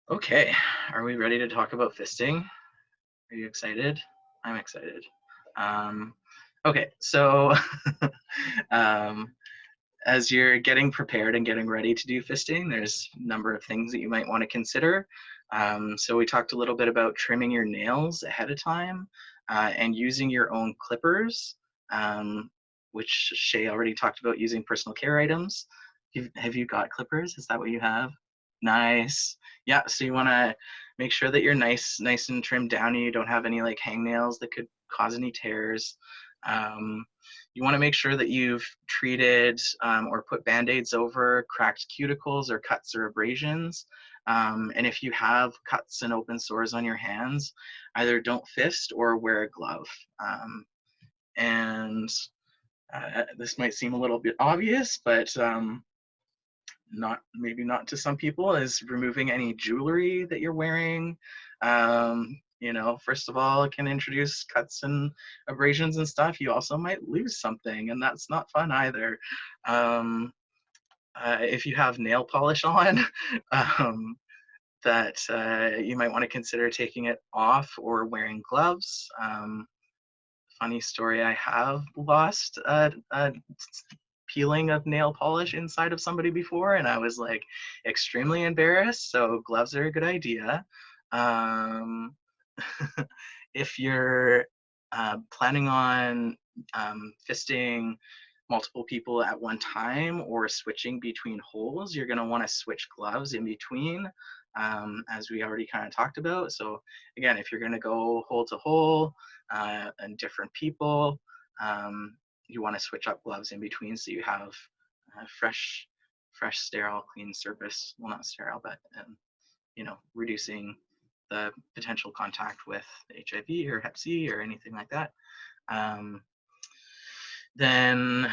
Okay, are we ready to talk about fisting? Are you excited? I'm excited. Okay, so as you're getting prepared and getting ready to do fisting, there's a number of things that you might want to consider. So we talked a little bit about trimming your nails ahead of time and using your own clippers, which Shay already talked about using personal care items. Have you got clippers? Is that what you have? Nice. Yeah, so you want to make sure that you're nice and trimmed down and you don't have any like hangnails that could cause any tears. You want to make sure that you've treated or put band-aids over cracked cuticles or cuts or abrasions. And if you have cuts and open sores on your hands, either don't fist or wear a glove. And this might seem a little bit obvious, but maybe not to some people, is removing any jewelry that you're wearing. First of all, it can introduce cuts and abrasions and stuff. You also might lose something, and that's not fun either. If you have nail polish on, that you might want to consider taking it off or wearing gloves. Funny story, I have lost a peeling of nail polish inside of somebody before, and I was like extremely embarrassed, so gloves are a good idea. If you're planning on fisting multiple people at one time or switching between holes, you're going to want to switch gloves in between, as we already kind of talked about. So again, if you're going to go hole to hole and different people, you want to switch up gloves in between so you have fresh, sterile, clean surface. Well, not sterile, but reducing the potential contact with HIV or Hep C or anything like that. Then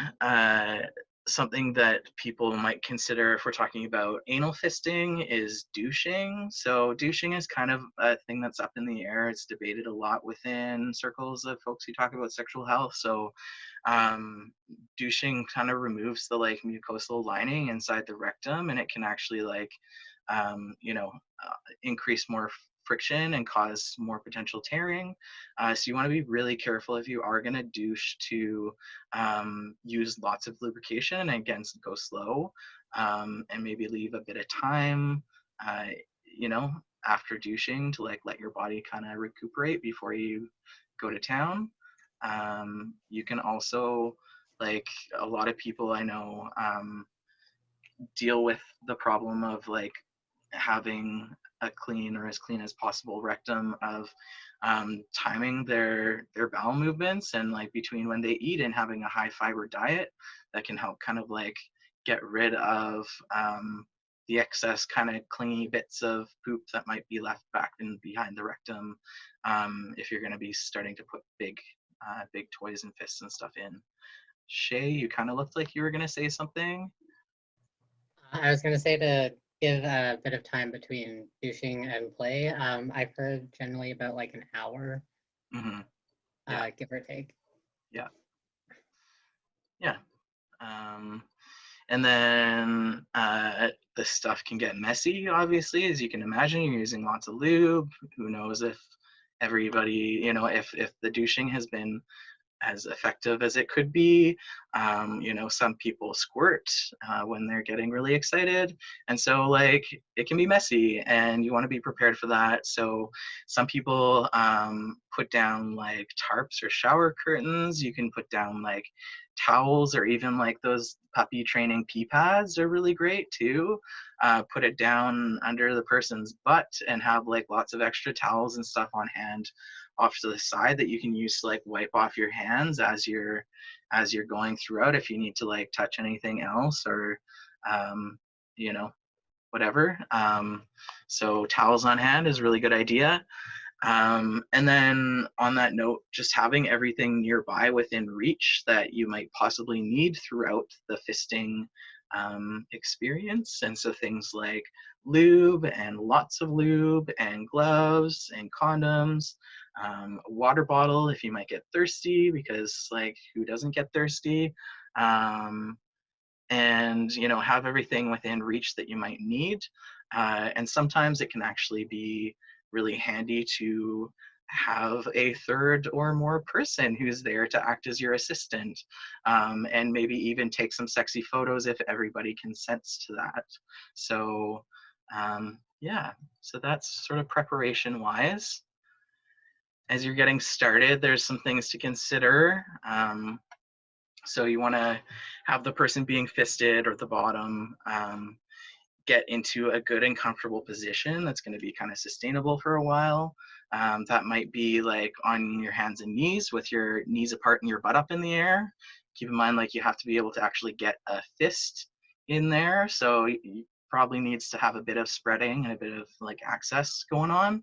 something that people might consider if we're talking about anal fisting is douching. So douching is kind of a thing that's up in the air. It's debated a lot within circles of folks who talk about sexual health. So douching kind of removes the like mucosal lining inside the rectum, and it can actually like increase more friction and cause more potential tearing. So you want to be really careful if you are going to douche to use lots of lubrication, and again, go slow, and maybe leave a bit of time, after douching to like let your body kind of recuperate before you go to town. You can also, like a lot of people I know, deal with the problem of like having a clean or as clean as possible rectum, of timing their bowel movements, and like between when they eat and having a high fiber diet that can help kind of like get rid of the excess kind of clingy bits of poop that might be left back and behind the rectum, if you're going to be starting to put big toys and fists and stuff in. Shay, you kind of looked like you were going to say something. I was going to say to give a bit of time between douching and play. I've heard generally about like an hour, give or take. Yeah. And then this stuff can get messy, obviously, as you can imagine. You're using lots of lube. Who knows if everybody, if the douching has been as effective as it could be. Some people squirt when they're getting really excited, and so like it can be messy, and you want to be prepared for that. So some people put down like tarps or shower curtains. You can put down like towels, or even like those puppy training pee pads are really great too. Put it down under the person's butt and have like lots of extra towels and stuff on hand off to the side that you can use to like wipe off your hands as you're going throughout, if you need to like touch anything else, or whatever. So towels on hand is a really good idea. And then on that note, just having everything nearby within reach that you might possibly need throughout the fisting experience. And so things like lube, and lots of lube, and gloves, and condoms, a water bottle if you might get thirsty, because like who doesn't get thirsty, and have everything within reach that you might need. And sometimes it can actually be really handy to have a third or more person who's there to act as your assistant, and maybe even take some sexy photos if everybody consents to that. So yeah, so that's sort of preparation wise. As you're getting started, there's some things to consider. So you want to have the person being fisted or at the bottom get into a good and comfortable position that's going to be kind of sustainable for a while. That might be like on your hands and knees with your knees apart and your butt up in the air. Keep in mind, like, you have to be able to actually get a fist in there. So you probably needs to have a bit of spreading and a bit of like access going on.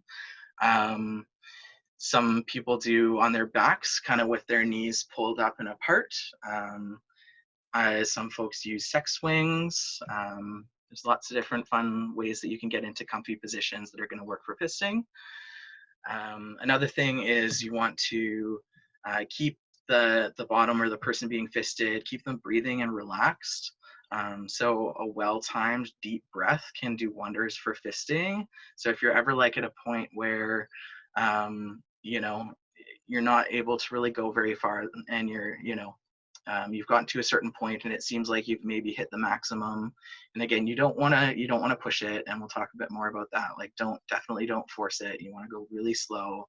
Um, some people do on their backs, kind of with their knees pulled up and apart. Some folks use sex swings. There's lots of different fun ways that you can get into comfy positions that are going to work for fisting. Another thing is you want to keep the bottom or the person being fisted, keep them breathing and relaxed. So a well-timed deep breath can do wonders for fisting. So if you're ever like at a point where you know, you're not able to really go very far and you're, you've gotten to a certain point and it seems like you've maybe hit the maximum. And again, you don't want to push it, and we'll talk a bit more about that. Like, definitely don't force it. You want to go really slow.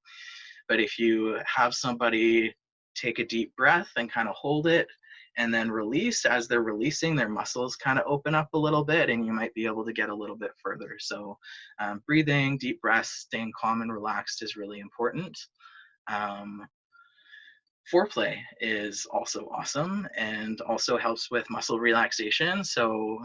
But if you have somebody take a deep breath and kind of hold it and then release, as they're releasing, their muscles kind of open up a little bit and you might be able to get a little bit further. So breathing, deep breaths, staying calm and relaxed is really important. Foreplay is also awesome and also helps with muscle relaxation. So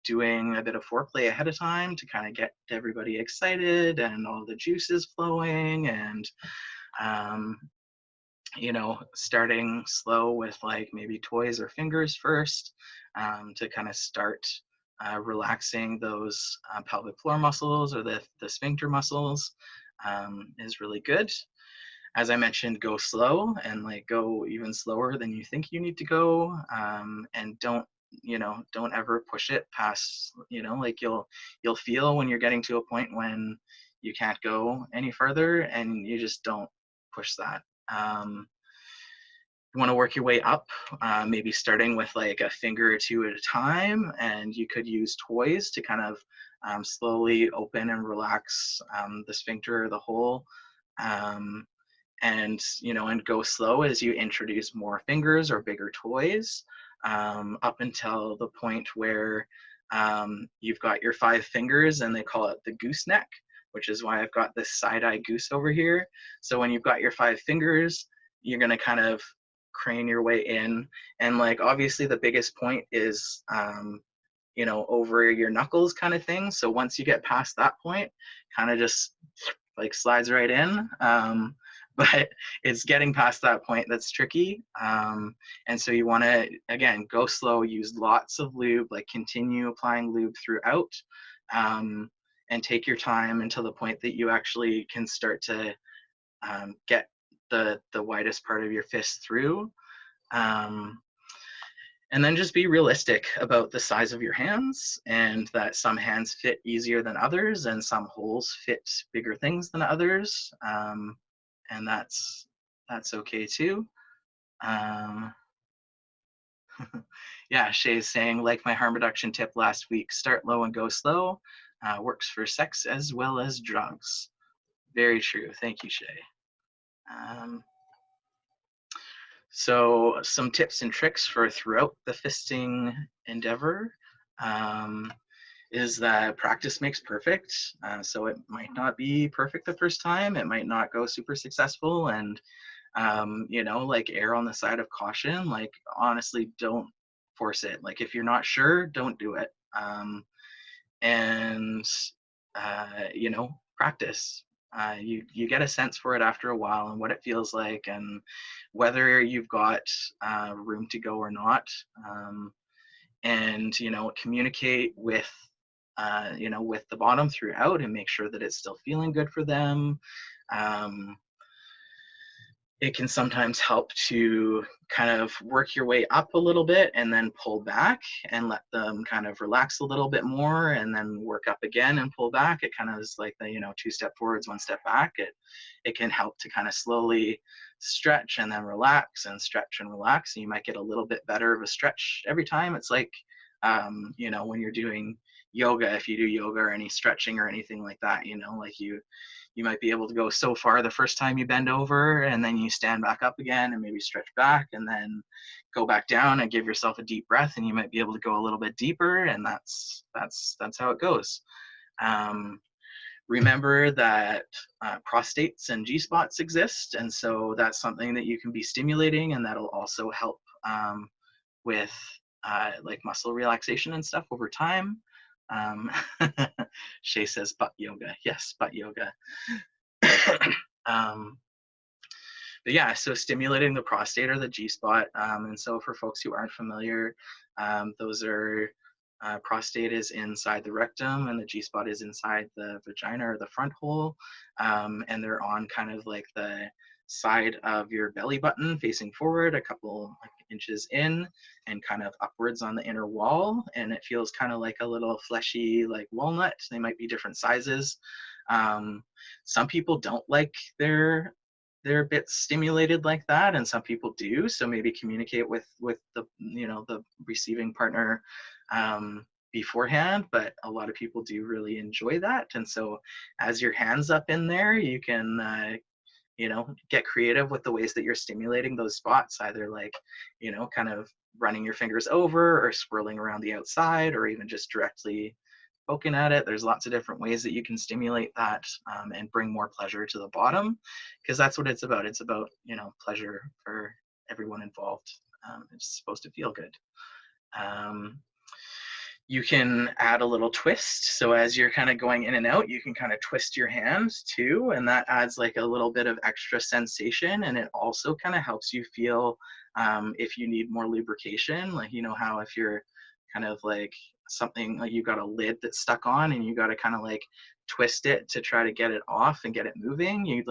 doing a bit of foreplay ahead of time to kind of get everybody excited and all the juices flowing, and starting slow with like maybe toys or fingers first to kind of start relaxing those pelvic floor muscles or the sphincter muscles is really good. As I mentioned, go slow and like go even slower than you think you need to go, and don't ever push it past, like you'll feel when you're getting to a point when you can't go any further, and you just don't push that. You want to work your way up, maybe starting with like a finger or two at a time, and you could use toys to kind of slowly open and relax the sphincter or the hole. And go slow as you introduce more fingers or bigger toys, up until the point where you've got your 5 fingers, and they call it the gooseneck, which is why I've got this side-eye goose over here. So when you've got your 5 fingers, you're going to kind of crane your way in, and like obviously the biggest point is over your knuckles kind of thing. So once you get past that point, kind of just like slides right in. But it's getting past that point that's tricky. And so you want to, again, go slow, use lots of lube, like continue applying lube throughout, and take your time until the point that you actually can start to get the widest part of your fist through. And then just be realistic about the size of your hands, and that some hands fit easier than others and some holes fit bigger things than others. And that's okay too. Yeah, Shay's saying, like my harm reduction tip last week, start low and go slow. Works for sex as well as drugs. Very true. Thank you, Shay. So some tips and tricks for throughout the fisting endeavor is that practice makes perfect. So it might not be perfect the first time. It might not go super successful, and like err on the side of caution. Like honestly, don't force it. Like if you're not sure, don't do it. And practice. You get a sense for it after a while and what it feels like and whether you've got room to go or not. And communicate with with the bottom throughout and make sure that it's still feeling good for them. It can sometimes help to kind of work your way up a little bit and then pull back and let them kind of relax a little bit more, and then work up again and pull back. It kind of is like the 2 step forwards, 1 step back. It can help to kind of slowly stretch and then relax and stretch and relax, and you might get a little bit better of a stretch every time. It's like when you're doing yoga, if you do yoga or any stretching or anything like that, you know, like you might be able to go so far the first time you bend over, and then you stand back up again and maybe stretch back and then go back down and give yourself a deep breath, and you might be able to go a little bit deeper, and that's how it goes. Remember that prostates and G-spots exist, and so that's something that you can be stimulating, and that'll also help with like muscle relaxation and stuff over time. Shay says butt yoga. Yes, butt yoga. But yeah, so stimulating the prostate or the G-spot. And so for folks who aren't familiar, those are prostate is inside the rectum and the G-spot is inside the vagina or the front hole. And they're on kind of like the side of your belly button facing forward a couple inches in and kind of upwards on the inner wall. And it feels kind of like a little fleshy like walnut. They might be different sizes. Some people don't like their bits stimulated like that, and some people do, so maybe communicate with the, you know, the receiving partner beforehand. But a lot of people do really enjoy that, and so as your hands up in there, you can you know, get creative with the ways that you're stimulating those spots, either like, you know, kind of running your fingers over or swirling around the outside, or even just directly poking at it. There's lots of different ways that you can stimulate that and bring more pleasure to the bottom, because that's what it's about. It's about, you know, pleasure for everyone involved. It's supposed to feel good. You can add a little twist. So as you're kind of going in and out, you can kind of twist your hands too, and that adds like a little bit of extra sensation. And it also kind of helps you feel if you need more lubrication, like, you know, how if you're kind of like something like you got a lid that's stuck on and you got to kind of like twist it to try to get it off and get it moving, you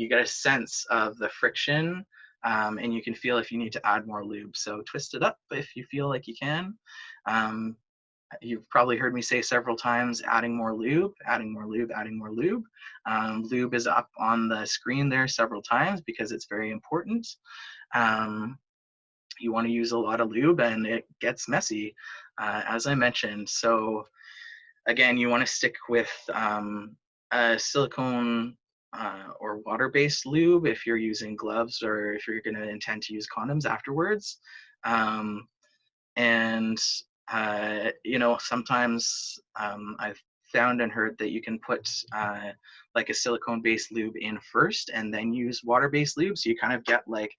get a sense of the friction, and you can feel if you need to add more lube. So twist it up if you feel like you can. You've probably heard me say several times, adding more lube, adding more lube, adding more lube. Lube is up on the screen there several times because it's very important. You want to use a lot of lube and it gets messy, as I mentioned. So again, you want to stick with a silicone or water-based lube if you're using gloves or if you're going to intend to use condoms afterwards. You know, sometimes I've found and heard that you can put like a silicone-based lube in first and then use water-based lube. So you kind of get like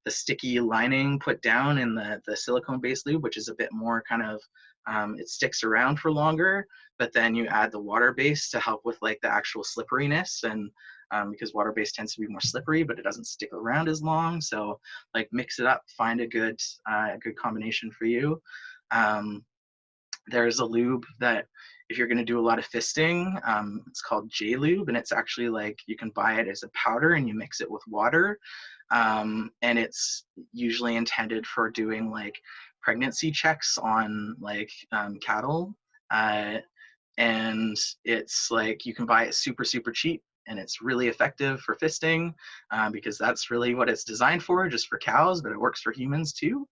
the sticky lining put down in the silicone-based lube, which is a bit more kind of, it sticks around for longer, but then you add the water-based to help with like the actual slipperiness, and because water-based tends to be more slippery, but it doesn't stick around as long. So like mix it up, find a good combination for you. There's a lube that if you're going to do a lot of fisting, it's called J-Lube, and it's actually like you can buy it as a powder and you mix it with water, and it's usually intended for doing like pregnancy checks on like cattle, and it's like you can buy it super cheap, and it's really effective for fisting because that's really what it's designed for, just for cows, but it works for humans too.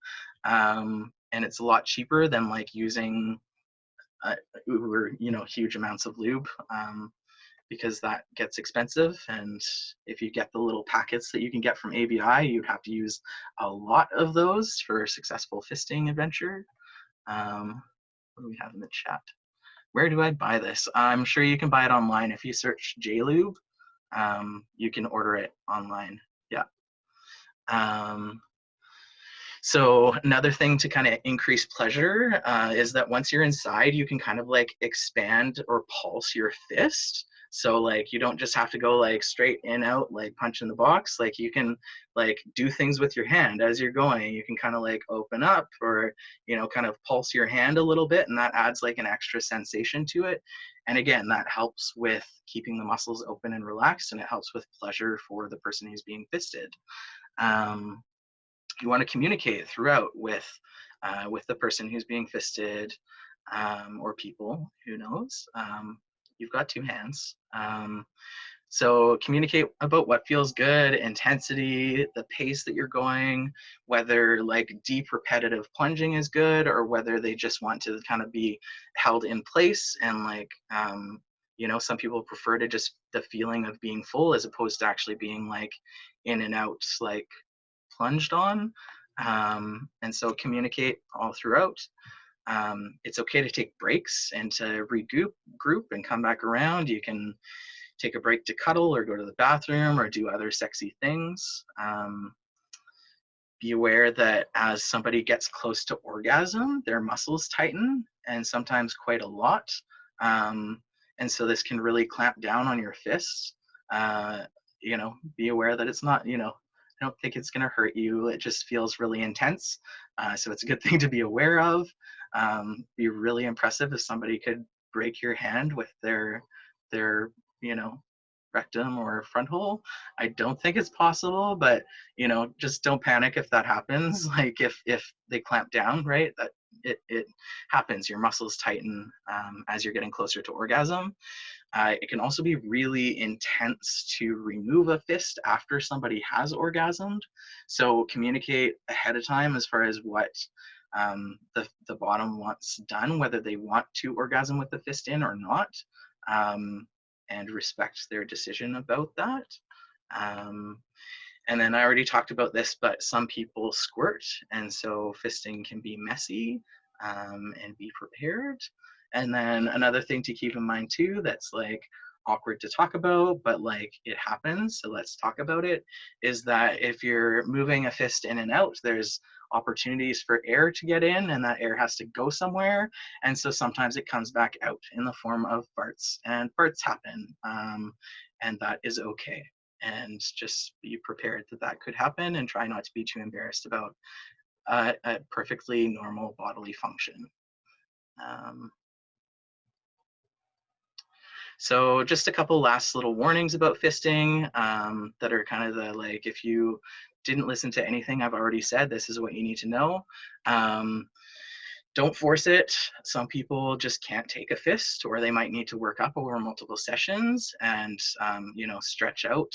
And it's a lot cheaper than like using you know, huge amounts of lube, because that gets expensive. And if you get the little packets that you can get from ABI, you'd have to use a lot of those for a successful fisting adventure. What do we have in the chat? Where do I buy this? I'm sure you can buy it online. If you search J-Lube, you can order it online. Yeah. So another thing to kind of increase pleasure is that once you're inside, you can kind of like expand or pulse your fist. So like you don't just have to go like straight in, out, like punch in the box. Like you can like do things with your hand as you're going. You can kind of like open up or, you know, kind of pulse your hand a little bit, and that adds like an extra sensation to it. And again, that helps with keeping the muscles open and relaxed, and it helps with pleasure for the person who's being fisted. You want to communicate throughout with the person who's being fisted, or people, who knows. You've got two hands. So communicate about what feels good, intensity, the pace that you're going, whether like deep repetitive plunging is good or whether they just want to kind of be held in place. And like, you know, some people prefer to just the feeling of being full as opposed to actually being like in and out, like plunged on. And so communicate all throughout. It's okay to take breaks and to regroup and come back around. You can take a break to cuddle or go to the bathroom or do other sexy things. Be aware that as somebody gets close to orgasm, their muscles tighten and sometimes quite a lot. And so this can really clamp down on your fists. You know, be aware that it's not, you know, I don't think it's going to hurt you. It just feels really intense. So it's a good thing to be aware of. Be really impressive if somebody could break your hand with their you know, rectum or front hole. I don't think it's possible, but you know, just don't panic if that happens. Like if they clamp down, right? That it happens. Your muscles tighten as you're getting closer to orgasm. It can also be really intense to remove a fist after somebody has orgasmed. So communicate ahead of time as far as what the bottom wants done, whether they want to orgasm with the fist in or not. And respect their decision about that. And then I already talked about this, but some people squirt, and so fisting can be messy, and be prepared. And then another thing to keep in mind too, that's like awkward to talk about, but like it happens, so let's talk about it, is that if you're moving a fist in and out, there's opportunities for air to get in, and that air has to go somewhere. And so sometimes it comes back out in the form of farts, and farts happen, and that is okay. And just be prepared that that could happen, and try not to be too embarrassed about a perfectly normal bodily function. So just a couple last little warnings about fisting that are kind of the, like, if you didn't listen to anything I've already said, this is what you need to know. Don't force it. Some people just can't take a fist, or they might need to work up over multiple sessions and, you know, stretch out.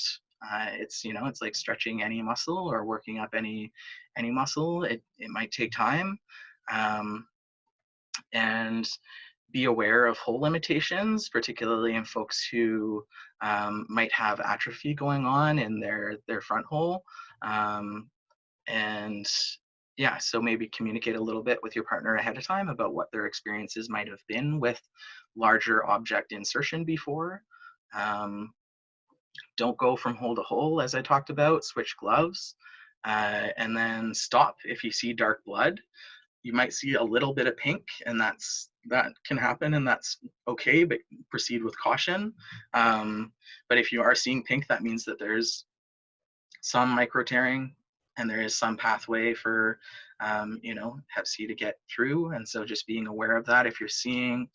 It's, you know, it's like stretching any muscle or working up any muscle. It might take time. And be aware of hole limitations, particularly in folks who might have atrophy going on in their front hole. And yeah, so maybe communicate a little bit with your partner ahead of time about what their experiences might have been with larger object insertion before. Don't go from hole to hole, as I talked about. Switch gloves. And then stop if you see dark blood. You might see a little bit of pink, and that can happen, and that's okay, but proceed with caution. But if you are seeing pink, that means that there's some micro tearing, and there is some pathway for you know, Hep C to get through. And so just being aware of that. If you're seeing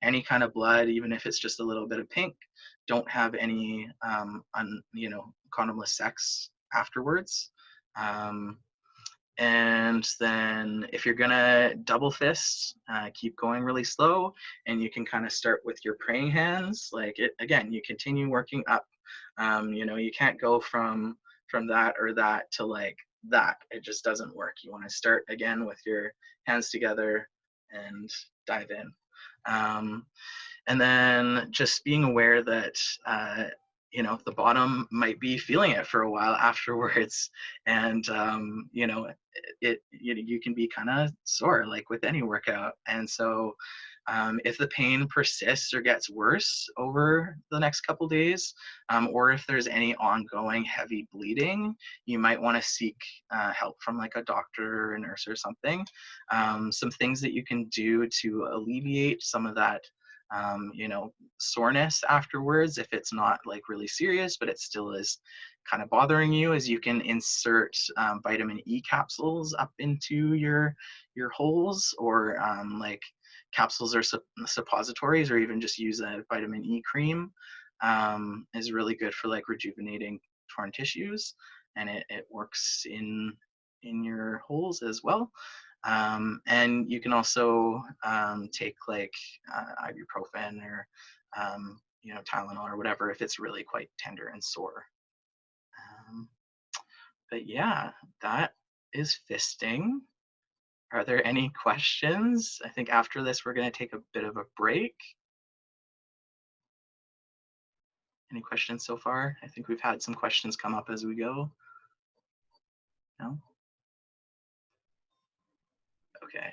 any kind of blood, even if it's just a little bit of pink, don't have any you know, condomless sex afterwards. And then if you're gonna double fist, keep going really slow, and you can kind of start with your praying hands. Like it again, you continue working up. You know, you can't go from that or that to like that. It just doesn't work. You want to start again with your hands together and dive in. And then just being aware that you know, the bottom might be feeling it for a while afterwards, and you know, you can be kind of sore, like with any workout. And so if the pain persists or gets worse over the next couple days, or if there's any ongoing heavy bleeding, you might want to seek help from like a doctor or a nurse or something. Some things that you can do to alleviate some of that you know, soreness afterwards, if it's not like really serious, but it still is kind of bothering you, is you can insert vitamin E capsules up into your holes, or like capsules or suppositories, or even just use a vitamin E cream is really good for like rejuvenating torn tissues, and it works in your holes as well. And you can also take like ibuprofen or Tylenol or whatever if it's really quite tender and sore. But yeah, that is fisting. Are there any questions? I think after this, we're going to take a bit of a break. Any questions so far? I think we've had some questions come up as we go. No? Okay.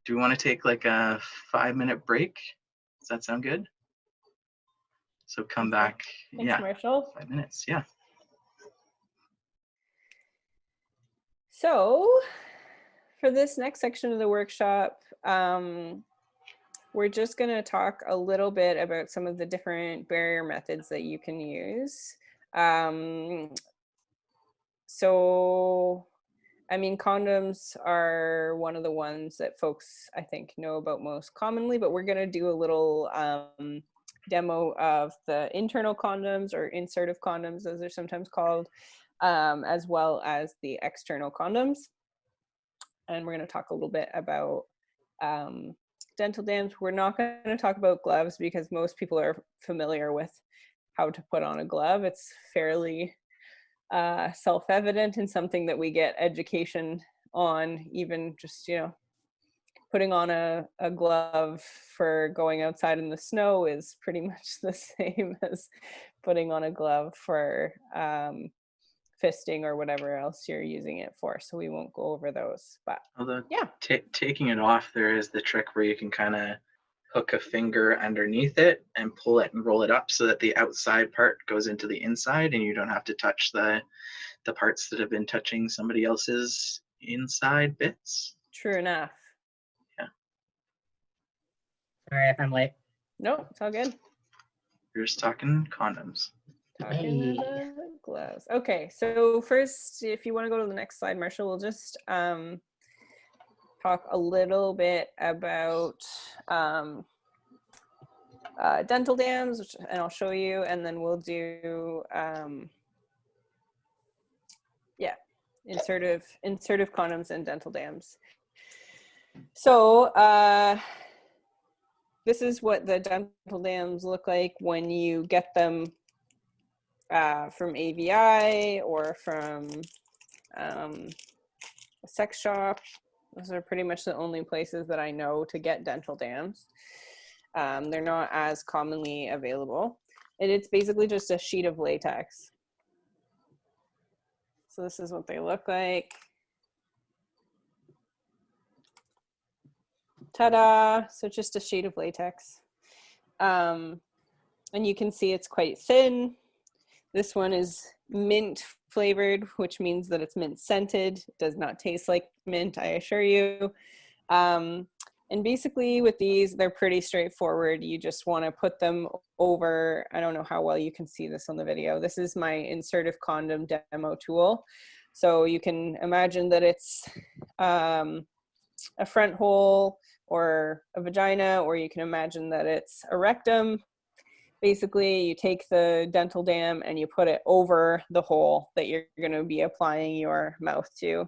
Do we want to take like a 5-minute break? Does that sound good? So come back. Thanks, Yeah, Marshall. 5 minutes. Yeah. So for this next section of the workshop, we're just going to talk a little bit about some of the different barrier methods that you can use. So, I mean, condoms are one of the ones that folks, I think, know about most commonly, but we're going to do a little demo of the internal condoms, or insertive condoms, as they're sometimes called, as well as the external condoms. And we're going to talk a little bit about dental dams. We're not going to talk about gloves because most people are familiar with how to put on a glove. It's fairly self-evident and something that we get education on. Even just putting on a glove for going outside in the snow is pretty much the same as putting on a glove for fisting or whatever else you're using it for, so we won't go over those. But Although yeah, taking it off, there is the trick where you can kind of hook a finger underneath it and pull it and roll it up so that the outside part goes into the inside and you don't have to touch the parts that have been touching somebody else's inside bits. true enough. Yeah. Sorry if I'm late. No, it's all good. We're just talking condoms. Talking Hey. about gloves. Okay, so first, if you want to go to the next slide, Marshall, we'll just talk a little bit about dental dams, and I'll show you, and then we'll do insertive condoms and dental dams. So this is what the dental dams look like when you get them from AVI or from a sex shop. Those are pretty much the only places that I know to get dental dams. They're not as commonly available. And it's basically just a sheet of latex. So this is what they look like. Ta-da! So just a sheet of latex. And you can see it's quite thin. This one is mint flavored, which means that it's mint scented. It does not taste like mint, I assure you. And basically with these, they're pretty straightforward. You just want to put them over, I don't know how well you can see this on the video. This is my insertive condom demo tool. So you can imagine that it's a front hole or a vagina, or you can imagine that it's a rectum. Basically, you take the dental dam and you put it over the hole that you're going to be applying your mouth to.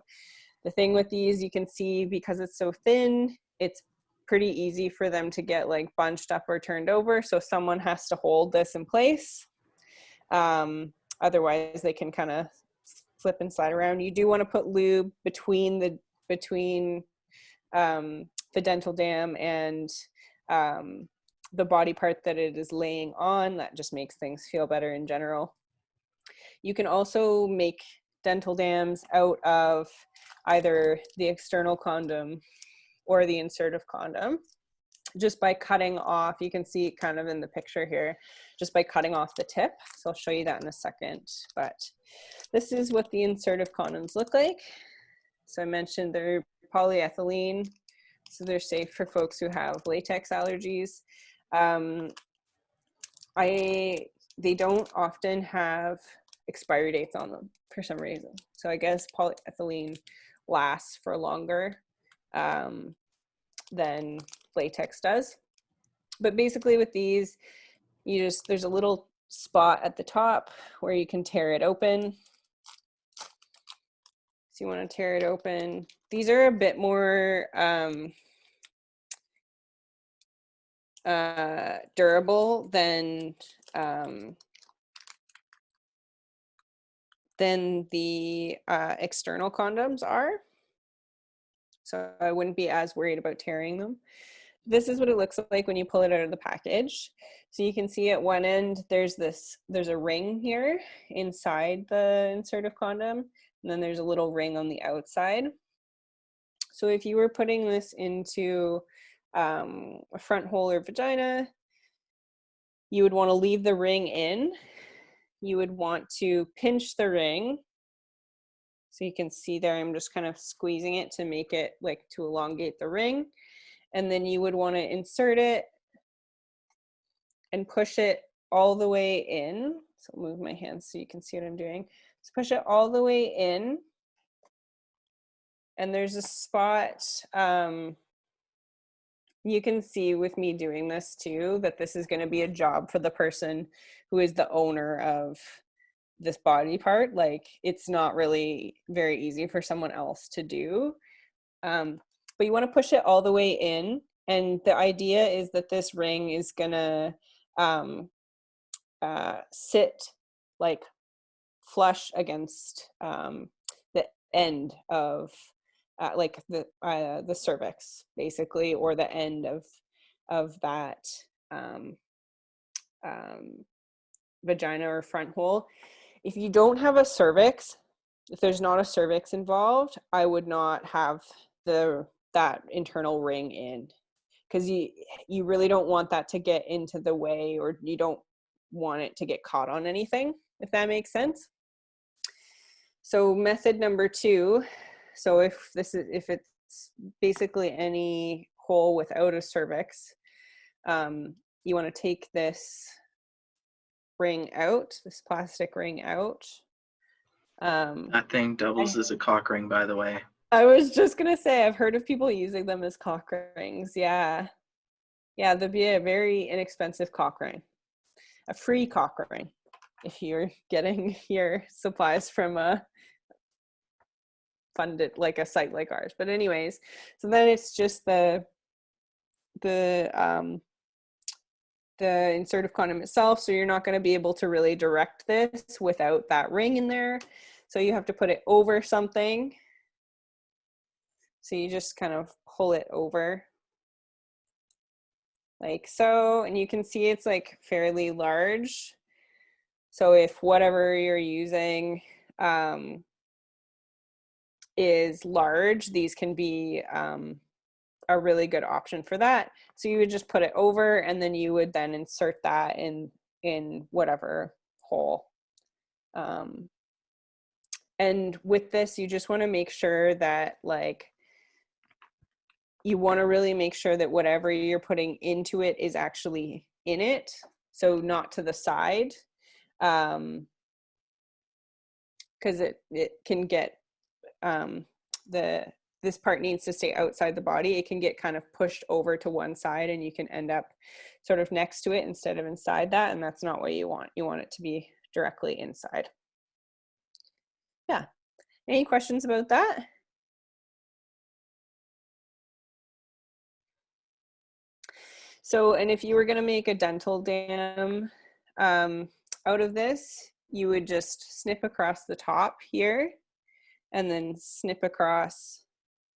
The thing with these, you can see because it's so thin, it's pretty easy for them to get like bunched up or turned over. So someone has to hold this in place. Otherwise, they can kind of slip and slide around. You do want to put lube between the dental dam and the body part that it is laying on. That just makes things feel better in general. You can also make dental dams out of either the external condom or the insertive condom, just by cutting off. You can see it kind of in the picture here, just by cutting off the tip. So I'll show you that in a second. But this is what the insertive condoms look like. So I mentioned they're polyethylene, so they're safe for folks who have latex allergies. They don't often have expiry dates on them for some reason. So I guess polyethylene lasts for longer than latex does. But basically with these, there's a little spot at the top where you can tear it open. So you want to tear it open. These are a bit more durable than the external condoms are. So I wouldn't be as worried about tearing them. This is what it looks like when you pull it out of the package. So you can see at one end, there's a ring here inside the insertive condom, and then there's a little ring on the outside. So if you were putting this into a front hole or vagina, you would want to leave the ring in. You would want to pinch the ring. So you can see there, I'm just kind of squeezing it to make it like to elongate the ring. And then you would want to insert it and push it all the way in. So I'll move my hands so you can see what I'm doing. So push it all the way in. And there's a spot, you can see with me doing this too, that this is going to be a job for the person who is the owner of this body part. Like, it's not really very easy for someone else to do. But you want to push it all the way in. And the idea is that this ring is going to sit like flush against the end of like the cervix, basically, or the end of that vagina or front hole. If you don't have a cervix, if there's not a cervix involved, I would not have that internal ring in, because you really don't want that to get into the way, or you don't want it to get caught on anything, if that makes sense. So method number 2, so if it's basically any hole without a cervix, you want to take this ring out, this plastic ring out. That thing doubles as a cock ring, by the way. I was just gonna say, I've heard of people using them as cock rings. Yeah, they'd be a very inexpensive cock ring, a free cock ring, if you're getting your supplies from a funded, like a site like ours. But anyways, so then it's just the insertive condom itself. So you're not going to be able to really direct this without that ring in there. So you have to put it over something. So you just kind of pull it over like so, and you can see it's like fairly large. So if whatever you're using is large, these can be a really good option for that. So you would just put it over, and then you would then insert that in whatever hole. And with this, you just want to make sure that, like, you want to really make sure that whatever you're putting into it is actually in it, so not to the side, because it can get this part needs to stay outside the body. It can get kind of pushed over to one side, and you can end up sort of next to it instead of inside that, and that's not what you want. You want it to be directly inside. Yeah. Any questions about that? So, and if you were going to make a dental dam out of this, you would just snip across the top here, and then snip across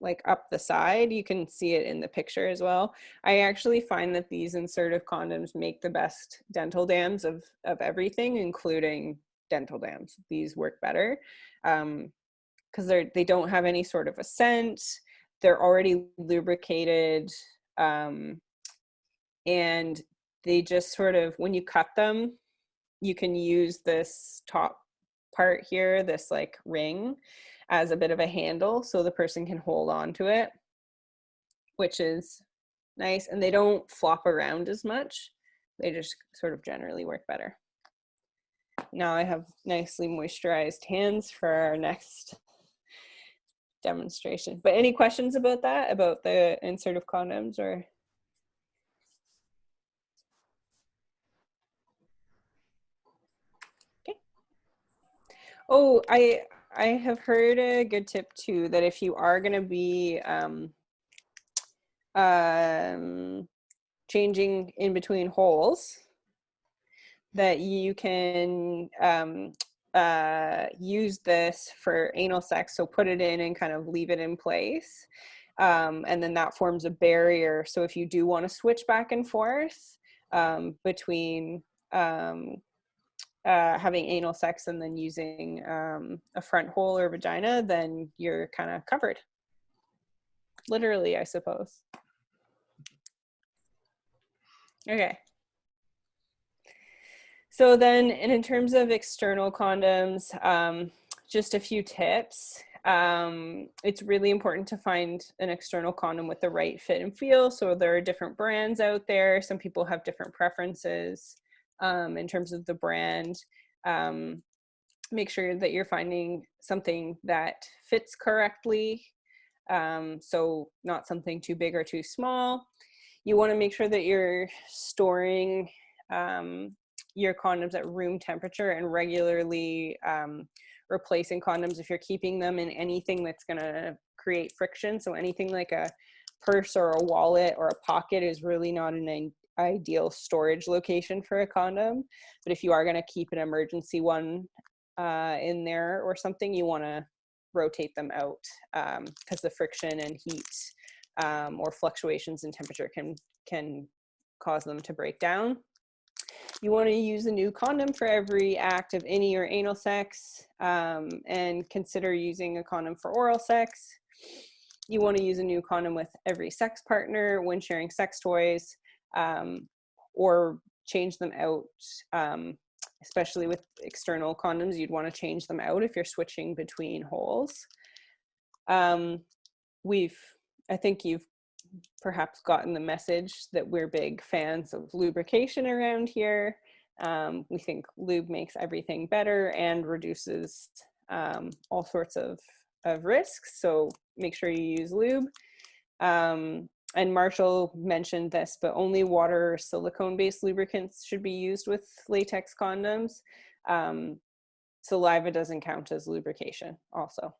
like up the side. You can see it in the picture as well. I actually find that these insertive condoms make the best dental dams of everything, including dental dams. These work better because they don't have any sort of a scent. They're already lubricated, and they just sort of, when you cut them, you can use this top part here, this like ring, as a bit of a handle so the person can hold on to it, which is nice. And they don't flop around as much. They just sort of generally work better. Now I have nicely moisturized hands for our next demonstration. But any questions about that, about the insertive condoms, or? Okay. Oh, I have heard a good tip too, that if you are going to be changing in between holes, that you can use this for anal sex. So put it in and kind of leave it in place. And then that forms a barrier. So if you do want to switch back and forth between having anal sex and then using a front hole or vagina, then you're kind of covered. Literally, I suppose. Okay. So then, and in terms of external condoms, just a few tips. It's really important to find an external condom with the right fit and feel. So there are different brands out there. Some people have different preferences in terms of the brand. Make sure that you're finding something that fits correctly. So not something too big or too small. You want to make sure that you're storing your condoms at room temperature and regularly replacing condoms if you're keeping them in anything that's going to create friction. So anything like a purse or a wallet or a pocket is really not an ideal storage location for a condom. But if you are going to keep an emergency one in there or something, you want to rotate them out because the friction and heat or fluctuations in temperature can cause them to break down. You want to use a new condom for every act of any or anal sex, and consider using a condom for oral sex. You want to use a new condom with every sex partner when sharing sex toys, or change them out, especially with external condoms. You'd want to change them out if you're switching between holes. I think you've perhaps gotten the message that we're big fans of lubrication around here. We think lube makes everything better and reduces all sorts of risks. So make sure you use lube. And Marshall mentioned this, but only water or silicone-based lubricants should be used with latex condoms. Saliva doesn't count as lubrication also.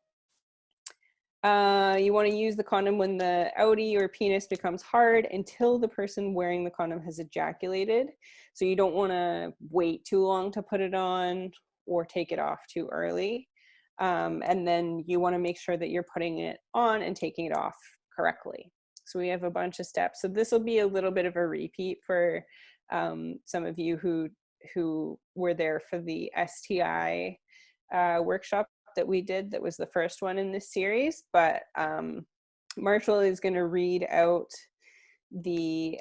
You want to use the condom when the outie or penis becomes hard until the person wearing the condom has ejaculated. So you don't want to wait too long to put it on or take it off too early. And then you want to make sure that you're putting it on and taking it off correctly. So we have a bunch of steps. So this will be a little bit of a repeat for some of you who were there for the STI workshop that we did. That was the first one in this series, but Marshall is going to read out the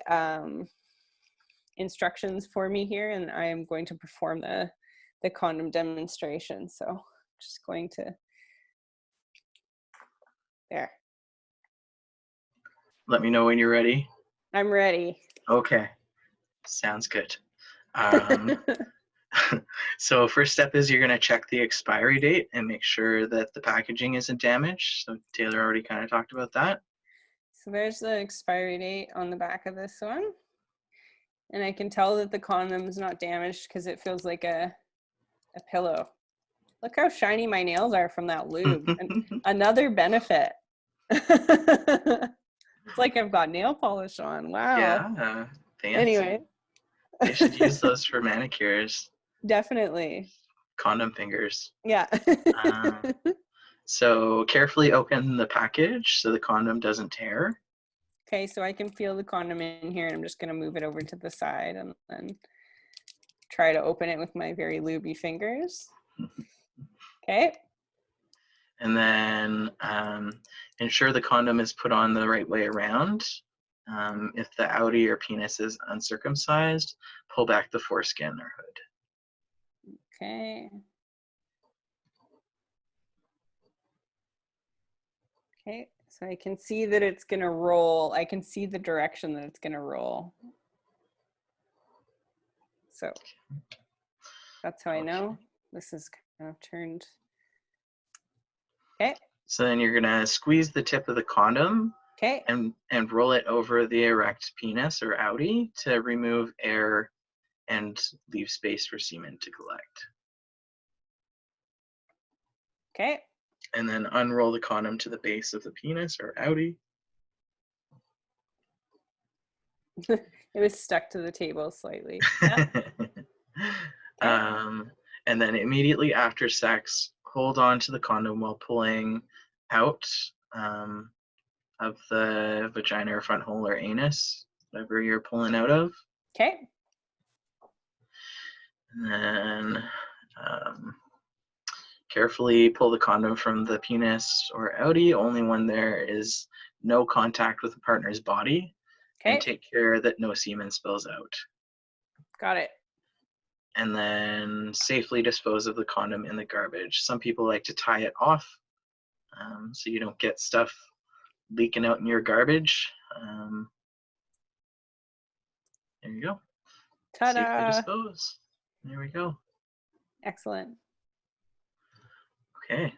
instructions for me here, and I am going to perform the condom demonstration. So I'm just going to, there. Let me know when you're ready. I'm ready. Okay, sounds good. So first step is you're going to check the expiry date and make sure that the packaging isn't damaged. So Taylor already kind of talked about that. So there's the expiry date on the back of this one. And I can tell that the condom's not damaged because it feels like a pillow. Look how shiny my nails are from that lube. Another benefit. It's like I've got nail polish on. Wow. Yeah, fancy. Anyway. They should use those for manicures. Definitely. Condom fingers. Yeah. So carefully open the package so the condom doesn't tear. Okay, so I can feel the condom in here, and I'm just going to move it over to the side and then try to open it with my very lubey fingers. Okay. And then ensure the condom is put on the right way around. If the outie or penis is uncircumcised, pull back the foreskin or hood. Okay. Okay, so I can see that it's going to roll. I can see the direction that it's going to roll. So that's how I know this is kind of turned. Okay. So then you're going to squeeze the tip of the condom. Okay. And roll it over the erect penis or outie to remove air and leave space for semen to collect. Okay. And then unroll the condom to the base of the penis or outie. It was stuck to the table slightly. Yeah. And then immediately after sex, hold on to the condom while pulling out of the vagina or front hole or anus, whatever you're pulling out of. Okay. And then carefully pull the condom from the penis or outie only when there is no contact with the partner's body. Okay. And take care that no semen spills out. Got it. And then safely dispose of the condom in the garbage. Some people like to tie it off so you don't get stuff leaking out in your garbage. There you go. Ta-da. Safely dispose. There we go. Excellent. Okay,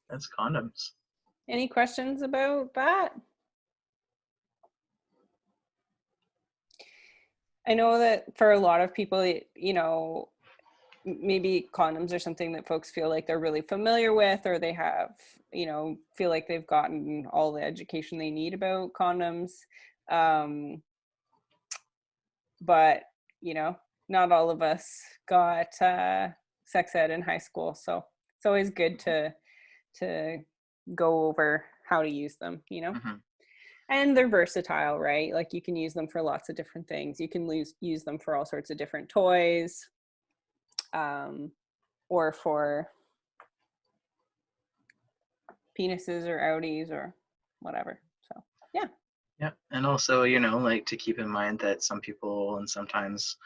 that's condoms. Any questions about that? I know that for a lot of people, you know, maybe condoms are something that folks feel like they're really familiar with, or they have, you know, feel like they've gotten all the education they need about condoms. But, you know, not all of us got sex ed in high school. So it's always good to go over how to use them, you know? Mm-hmm. And they're versatile, right? Like you can use them for lots of different things. You can use them for all sorts of different toys, or for penises or outies or whatever. So, yeah. Yeah, and also, you know, like to keep in mind that some people and sometimes,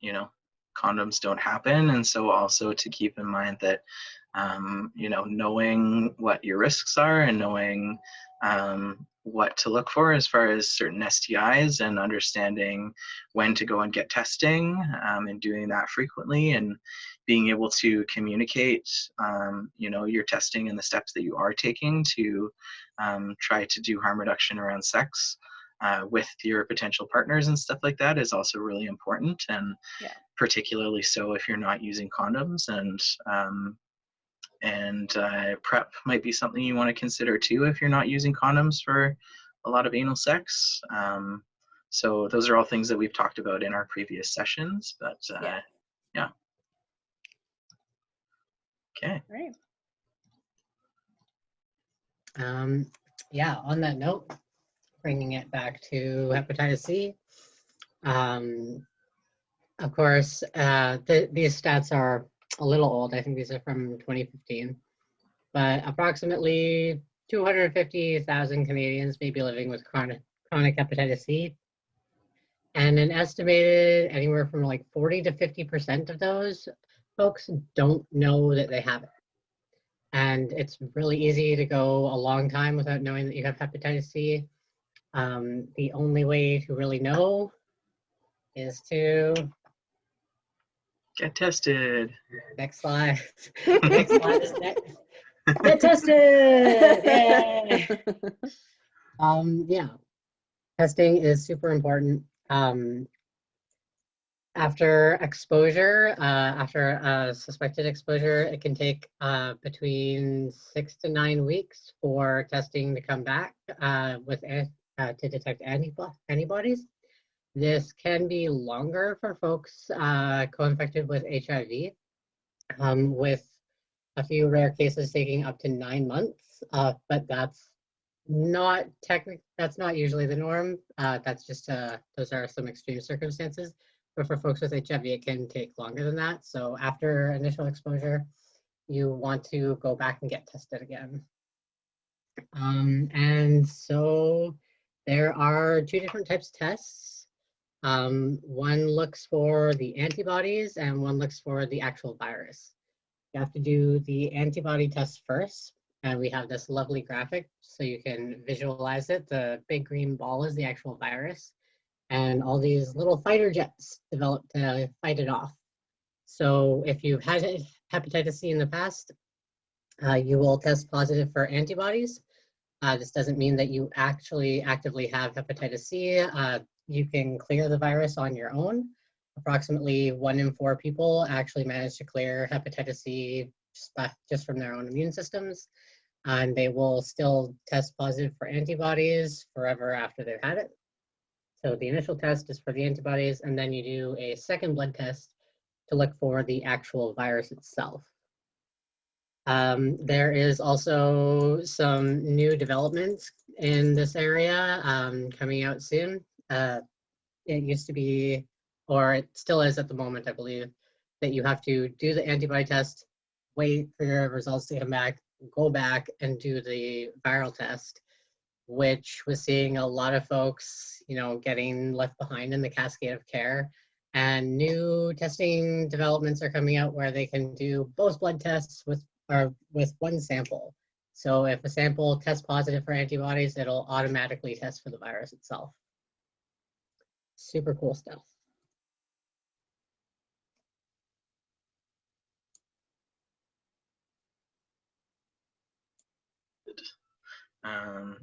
you know, condoms don't happen. And so also to keep in mind that, you know, knowing what your risks are and knowing what to look for as far as certain STIs and understanding when to go and get testing and doing that frequently and being able to communicate, you know, your testing and the steps that you are taking to try to do harm reduction around sex with your potential partners and stuff like that is also really important. And yeah. Particularly so if you're not using condoms, and PrEP might be something you want to consider too if you're not using condoms for a lot of anal sex. So those are all things that we've talked about in our previous sessions, but yeah. Okay. Right. Yeah, on that note, bringing it back to hepatitis C, of course, these stats are a little old. I think these are from 2015, but approximately 250,000 Canadians may be living with chronic hepatitis C. And an estimated anywhere from like 40 to 50% of those folks don't know that they have it. And it's really easy to go a long time without knowing that you have hepatitis C. The only way to really know is to get tested. Next slide. Next slide is next. Get tested! Yay! Yeah, testing is super important. After exposure, after a suspected exposure, it can take between 6 to 9 weeks for testing to come back to detect antibodies. This can be longer for folks co-infected with HIV, with a few rare cases taking up to 9 months, but that's not usually the norm. That's just those are some extreme circumstances. But for folks with HIV, it can take longer than that. So after initial exposure, you want to go back and get tested again. And so there are 2 different types of tests. One looks for the antibodies and one looks for the actual virus. You have to do the antibody test first. And we have this lovely graphic so you can visualize it. The big green ball is the actual virus. And all these little fighter jets develop to fight it off. So if you've had hepatitis C in the past, you will test positive for antibodies. This doesn't mean that you actually actively have hepatitis C. You can clear the virus on your own. Approximately 1 in 4 people actually manage to clear hepatitis C just from their own immune systems. And they will still test positive for antibodies forever after they've had it. So the initial test is for the antibodies, and then you do a second blood test to look for the actual virus itself. There is also some new developments in this area coming out soon. It used to be, or it still is at the moment, I believe, that you have to do the antibody test, wait for your results to come back, go back and do the viral test, which was seeing a lot of folks, getting left behind in the cascade of care. And new testing developments are coming out where they can do both blood tests with one sample. So if a sample tests positive for antibodies, it'll automatically test for the virus itself. Super cool stuff.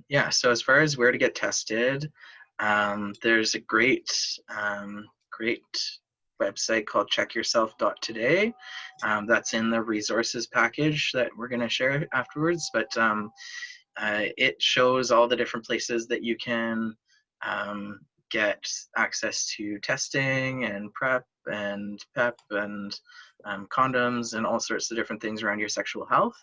Yeah, so as far as where to get tested, there's a great website called checkyourself.today. That's in the resources package that we're going to share afterwards, but it shows all the different places that you can get access to testing and PrEP and PEP and condoms and all sorts of different things around your sexual health.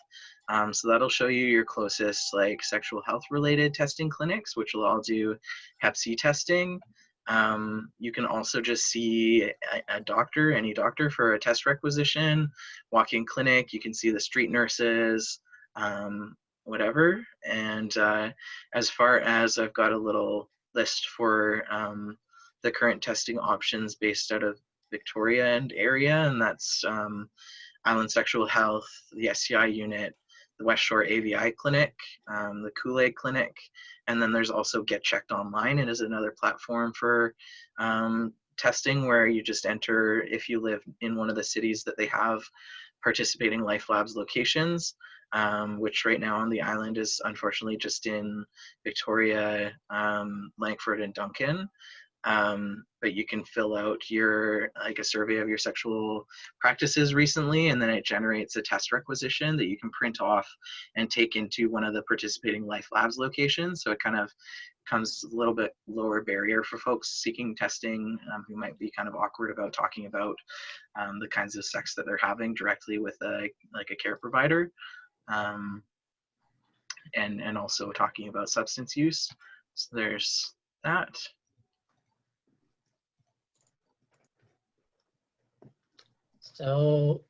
So that'll show you your closest sexual health related testing clinics, which will all do Hep C testing. You can also just see a doctor, any doctor for a test requisition, walk-in clinic. You can see the street nurses, whatever. And as far as I've got a little list for the current testing options based out of Victoria and area, and that's Island Sexual Health, the SCI unit, the West Shore AVI clinic, the Kool-Aid clinic, and then there's also Get Checked Online. It is another platform for testing where you just enter if you live in one of the cities that they have participating Life Labs locations, which right now on the island is unfortunately just in Victoria, Langford, and Duncan. But you can fill out a survey of your sexual practices recently, and then it generates a test requisition that you can print off and take into one of the participating Life Labs locations. So it kind of comes a little bit lower barrier for folks seeking testing who might be kind of awkward about talking about the kinds of sex that they're having directly with a care provider, and also talking about substance use. So there's that. So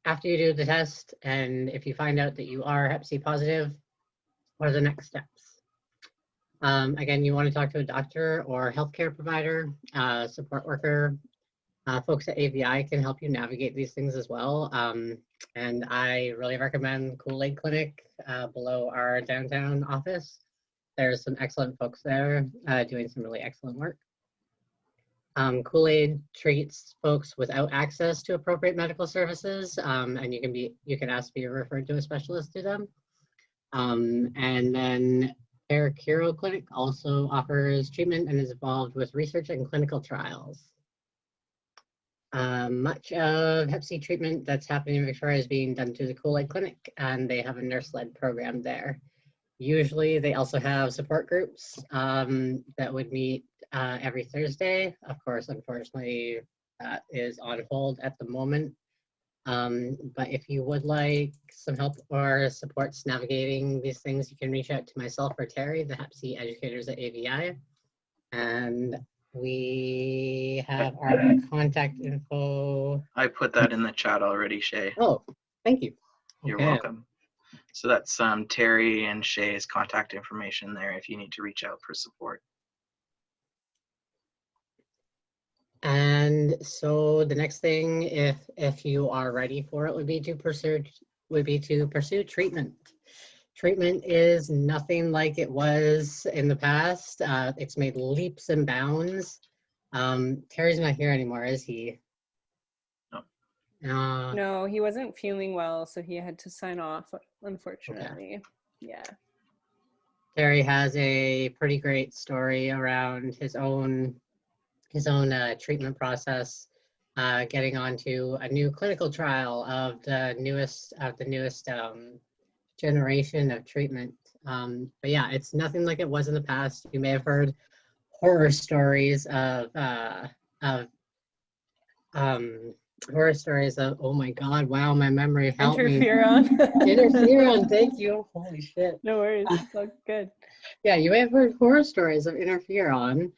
after you do the test, and if you find out that you are Hep C positive, what are the next steps? Again, you want to talk to a doctor or healthcare provider, support worker. Folks at AVI can help you navigate these things as well. And I really recommend Kool-Aid Clinic below our downtown office. There's some excellent folks there doing some really excellent work. Kool-Aid treats folks without access to appropriate medical services, and you can ask to be referred to a specialist to them. And then Curo Clinic also offers treatment and is involved with research and clinical trials. Much of Hep C treatment that's happening in Victoria is being done through the Kool-Aid Clinic, and they have a nurse-led program there. Usually they also have support groups that would meet every Thursday. Of course, unfortunately, that is on hold at the moment. But if you would like some help or supports navigating these things, you can reach out to myself or Terry, the Hep C educators at AVI. And we have our contact info. I put that in the chat already, Shay. Oh, thank you. You're Okay. welcome. So that's Terry and Shay's contact information there if you need to reach out for support. And so the next thing, if you are ready for it, would be to pursue treatment. Treatment is nothing like it was in the past. It's made leaps and bounds. Terry's not here anymore, is he? No. No, he wasn't feeling well, so he had to sign off, unfortunately. Okay. Yeah. Terry has a pretty great story around his own treatment process, getting onto a new clinical trial of the newest generation of treatment. But yeah, it's nothing like it was in the past. You may have heard horror stories of horror stories of, oh my God, wow, my memory helped me. Interferon. Interferon, thank you. Holy shit. No worries, it's all good. Yeah, you may have heard horror stories of interferon,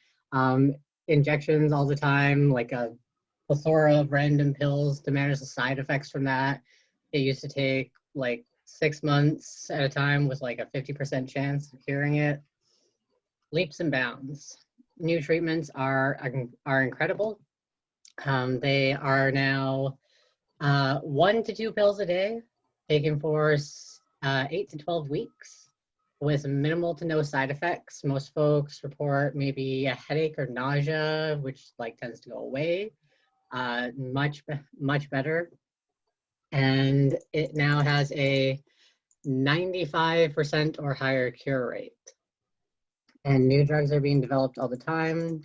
injections all the time, like a plethora of random pills to manage the side effects from that. It used to take like 6 months at a time with like a 50% chance of curing it. Leaps and bounds. New treatments are incredible. They are now 1 to 2 pills a day, taken for 8 to 12 weeks with minimal to no side effects. Most folks report maybe a headache or nausea, which like tends to go away. Much better. And it now has a 95% or higher cure rate. And new drugs are being developed all the time.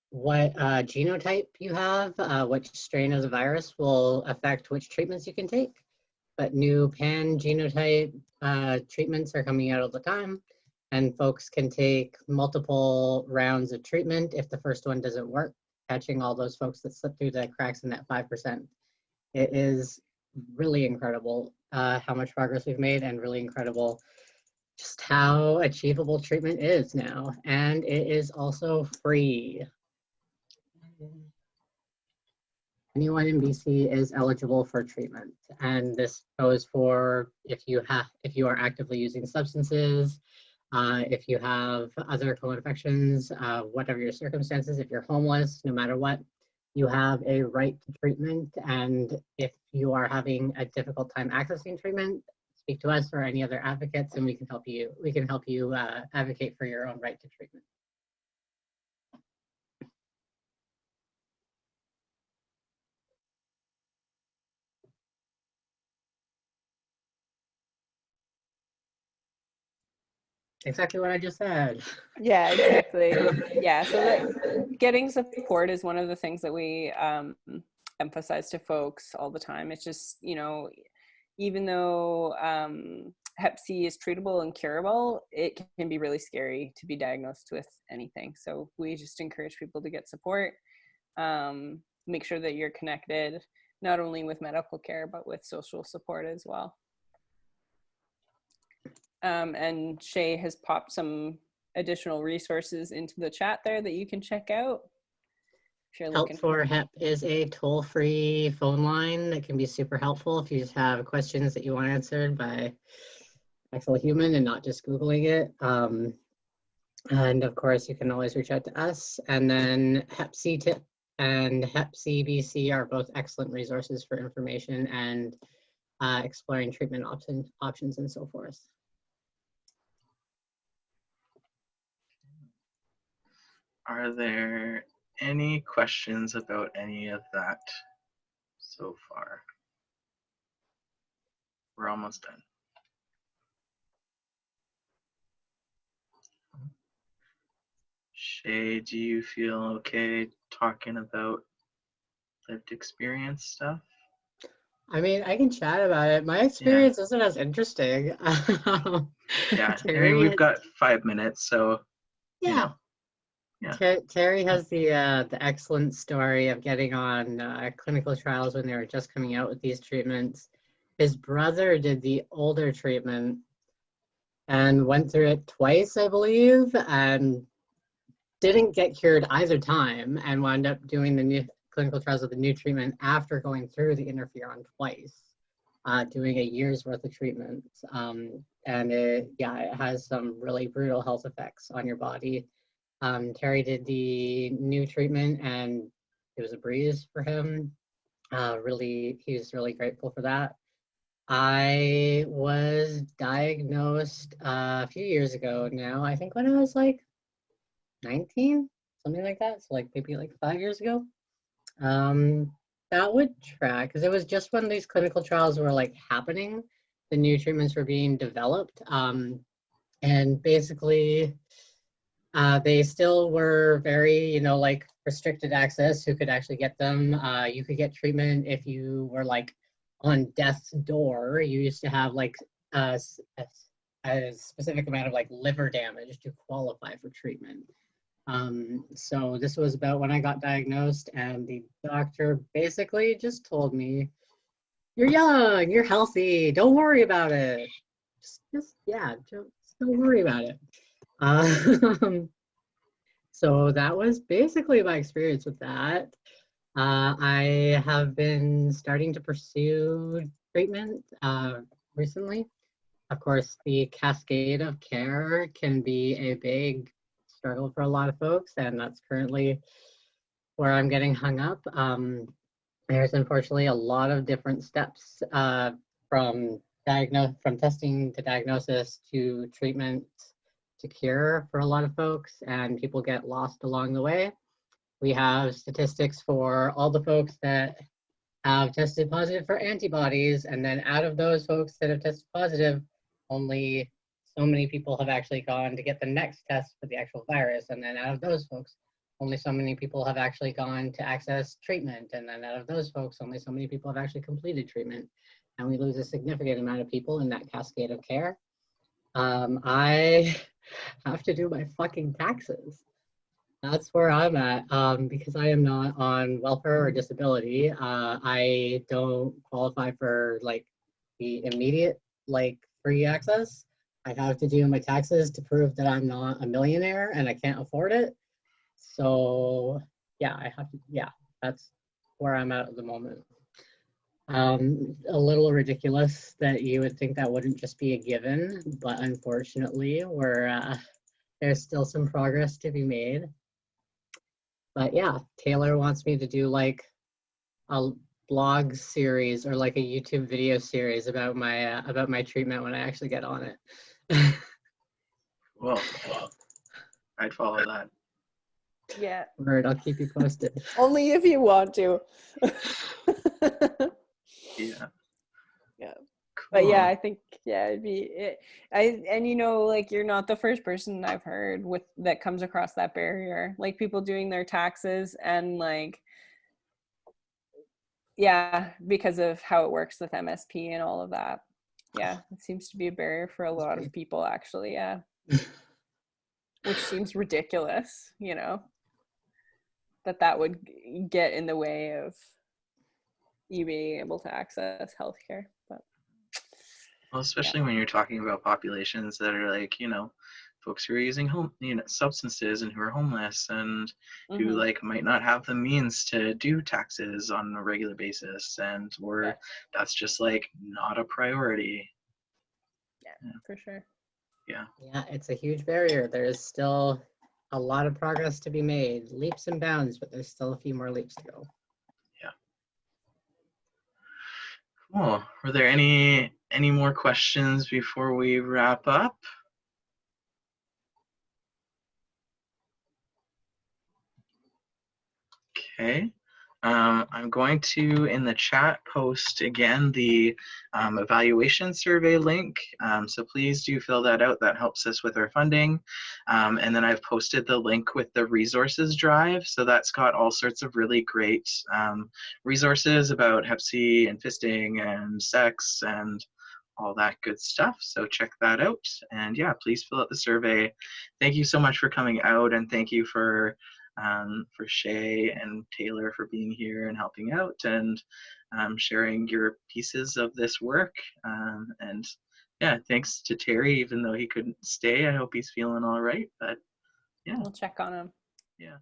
What genotype you have, which strain of the virus will affect which treatments you can take. But new pan-genotype treatments are coming out all the time, and folks can take multiple rounds of treatment if the first one doesn't work, catching all those folks that slip through the cracks in that 5%. It is really incredible how much progress we've made, and really incredible just how achievable treatment is now. And it is also free. Anyone in BC is eligible for treatment, and this goes for if you are actively using substances, if you have other co-infections, whatever your circumstances, if you're homeless, no matter what, you have a right to treatment. And if you are having a difficult time accessing treatment, speak to us or any other advocates, and we can help you. We can help you advocate for your own right to treatment. Exactly what I just said. Yeah, exactly. Yeah, so that getting support is one of the things that we emphasize to folks all the time. It's just, you know, even though Hep C is treatable and curable, it can be really scary to be diagnosed with anything. So we just encourage people to get support, make sure that you're connected, not only with medical care, but with social support as well. And Shay has popped some additional resources into the chat there that you can check out. If you're Help looking for HEP is a toll-free phone line that can be super helpful if you just have questions that you want answered by an actual human and not just Googling it. And of course, you can always reach out to us. And then Hep C Tip and Hep C BC are both excellent resources for information and exploring treatment options and so forth. Are there any questions about any of that so far? We're almost done. Shay, do you feel okay talking about lived experience stuff? I mean, I can chat about it. My experience isn't as interesting. Yeah, I mean, we've got 5 minutes, so yeah. You know. Yeah. Terry has the excellent story of getting on clinical trials when they were just coming out with these treatments. His brother did the older treatment and went through it twice, I believe, and didn't get cured either time, and wound up doing the new clinical trials of the new treatment after going through the interferon twice, doing a year's worth of treatment. And it has some really brutal health effects on your body. Terry did the new treatment and it was a breeze for him. He's really grateful for that. I was diagnosed a few years ago now, I think when I was like 19, something like that. So like maybe like 5 years ago. That would track because it was just when these clinical trials were like happening, the new treatments were being developed. And basically, they still were very, like restricted access who could actually get them. You could get treatment if you were like on death's door. You used to have like a specific amount of like liver damage to qualify for treatment. So this was about when I got diagnosed, and the doctor basically just told me, "You're young, you're healthy, don't worry about it. Just don't worry about it." So that was basically my experience with that. I have been starting to pursue treatment recently. Of course, the cascade of care can be a big struggle for a lot of folks, and that's currently where I'm getting hung up. There's unfortunately a lot of different steps from testing to diagnosis to treatment to cure for a lot of folks, and people get lost along the way. We have statistics for all the folks that have tested positive for antibodies, and then out of those folks that have tested positive, only so many people have actually gone to get the next test for the actual virus, and then out of those folks, only so many people have actually gone to access treatment, and then out of those folks, only so many people have actually completed treatment, and we lose a significant amount of people in that cascade of care. I have to do my fucking taxes. That's where I'm at, because I am not on welfare or disability. I don't qualify for like the immediate like free access. I have to do my taxes to prove that I'm not a millionaire and I can't afford it. So yeah, that's where I'm at the moment. A little ridiculous that you would think that wouldn't just be a given, but unfortunately, there's still some progress to be made. But yeah, Taylor wants me to do like a blog series or like a YouTube video series about my treatment when I actually get on it. Well, I'd follow that. Yeah. Word, I'll keep you posted. Only if you want to. Yeah. Yeah. Cool. But yeah, I think it'd be it. And you know, like you're not the first person I've heard with that comes across that barrier. Like people doing their taxes and like because of how it works with MSP and all of that. Yeah, it seems to be a barrier for a lot of people actually, yeah. Which seems ridiculous, you know, that would get in the way of you being able to access healthcare. But well, especially when you're talking about populations that are like, folks who are using substances and who are homeless and who like might not have the means to do taxes on a regular basis, and or that's just like not a priority. Yeah, for sure. Yeah, it's a huge barrier. There's still a lot of progress to be made, leaps and bounds, but there's still a few more leaps to go. Yeah. Cool. Were there any more questions before we wrap up? Okay. I'm going to, in the chat, post again the evaluation survey link. So please do fill that out. That helps us with our funding. And then I've posted the link with the resources drive. So that's got all sorts of really great resources about Hep C and fisting and sex and all that good stuff. So check that out. And yeah, please fill out the survey. Thank you so much for coming out, and thank you for Shay and Taylor for being here and helping out and sharing your pieces of this work. And yeah, thanks to Terry, even though he couldn't stay. I hope he's feeling all right. But yeah, We'll check on him. Yeah.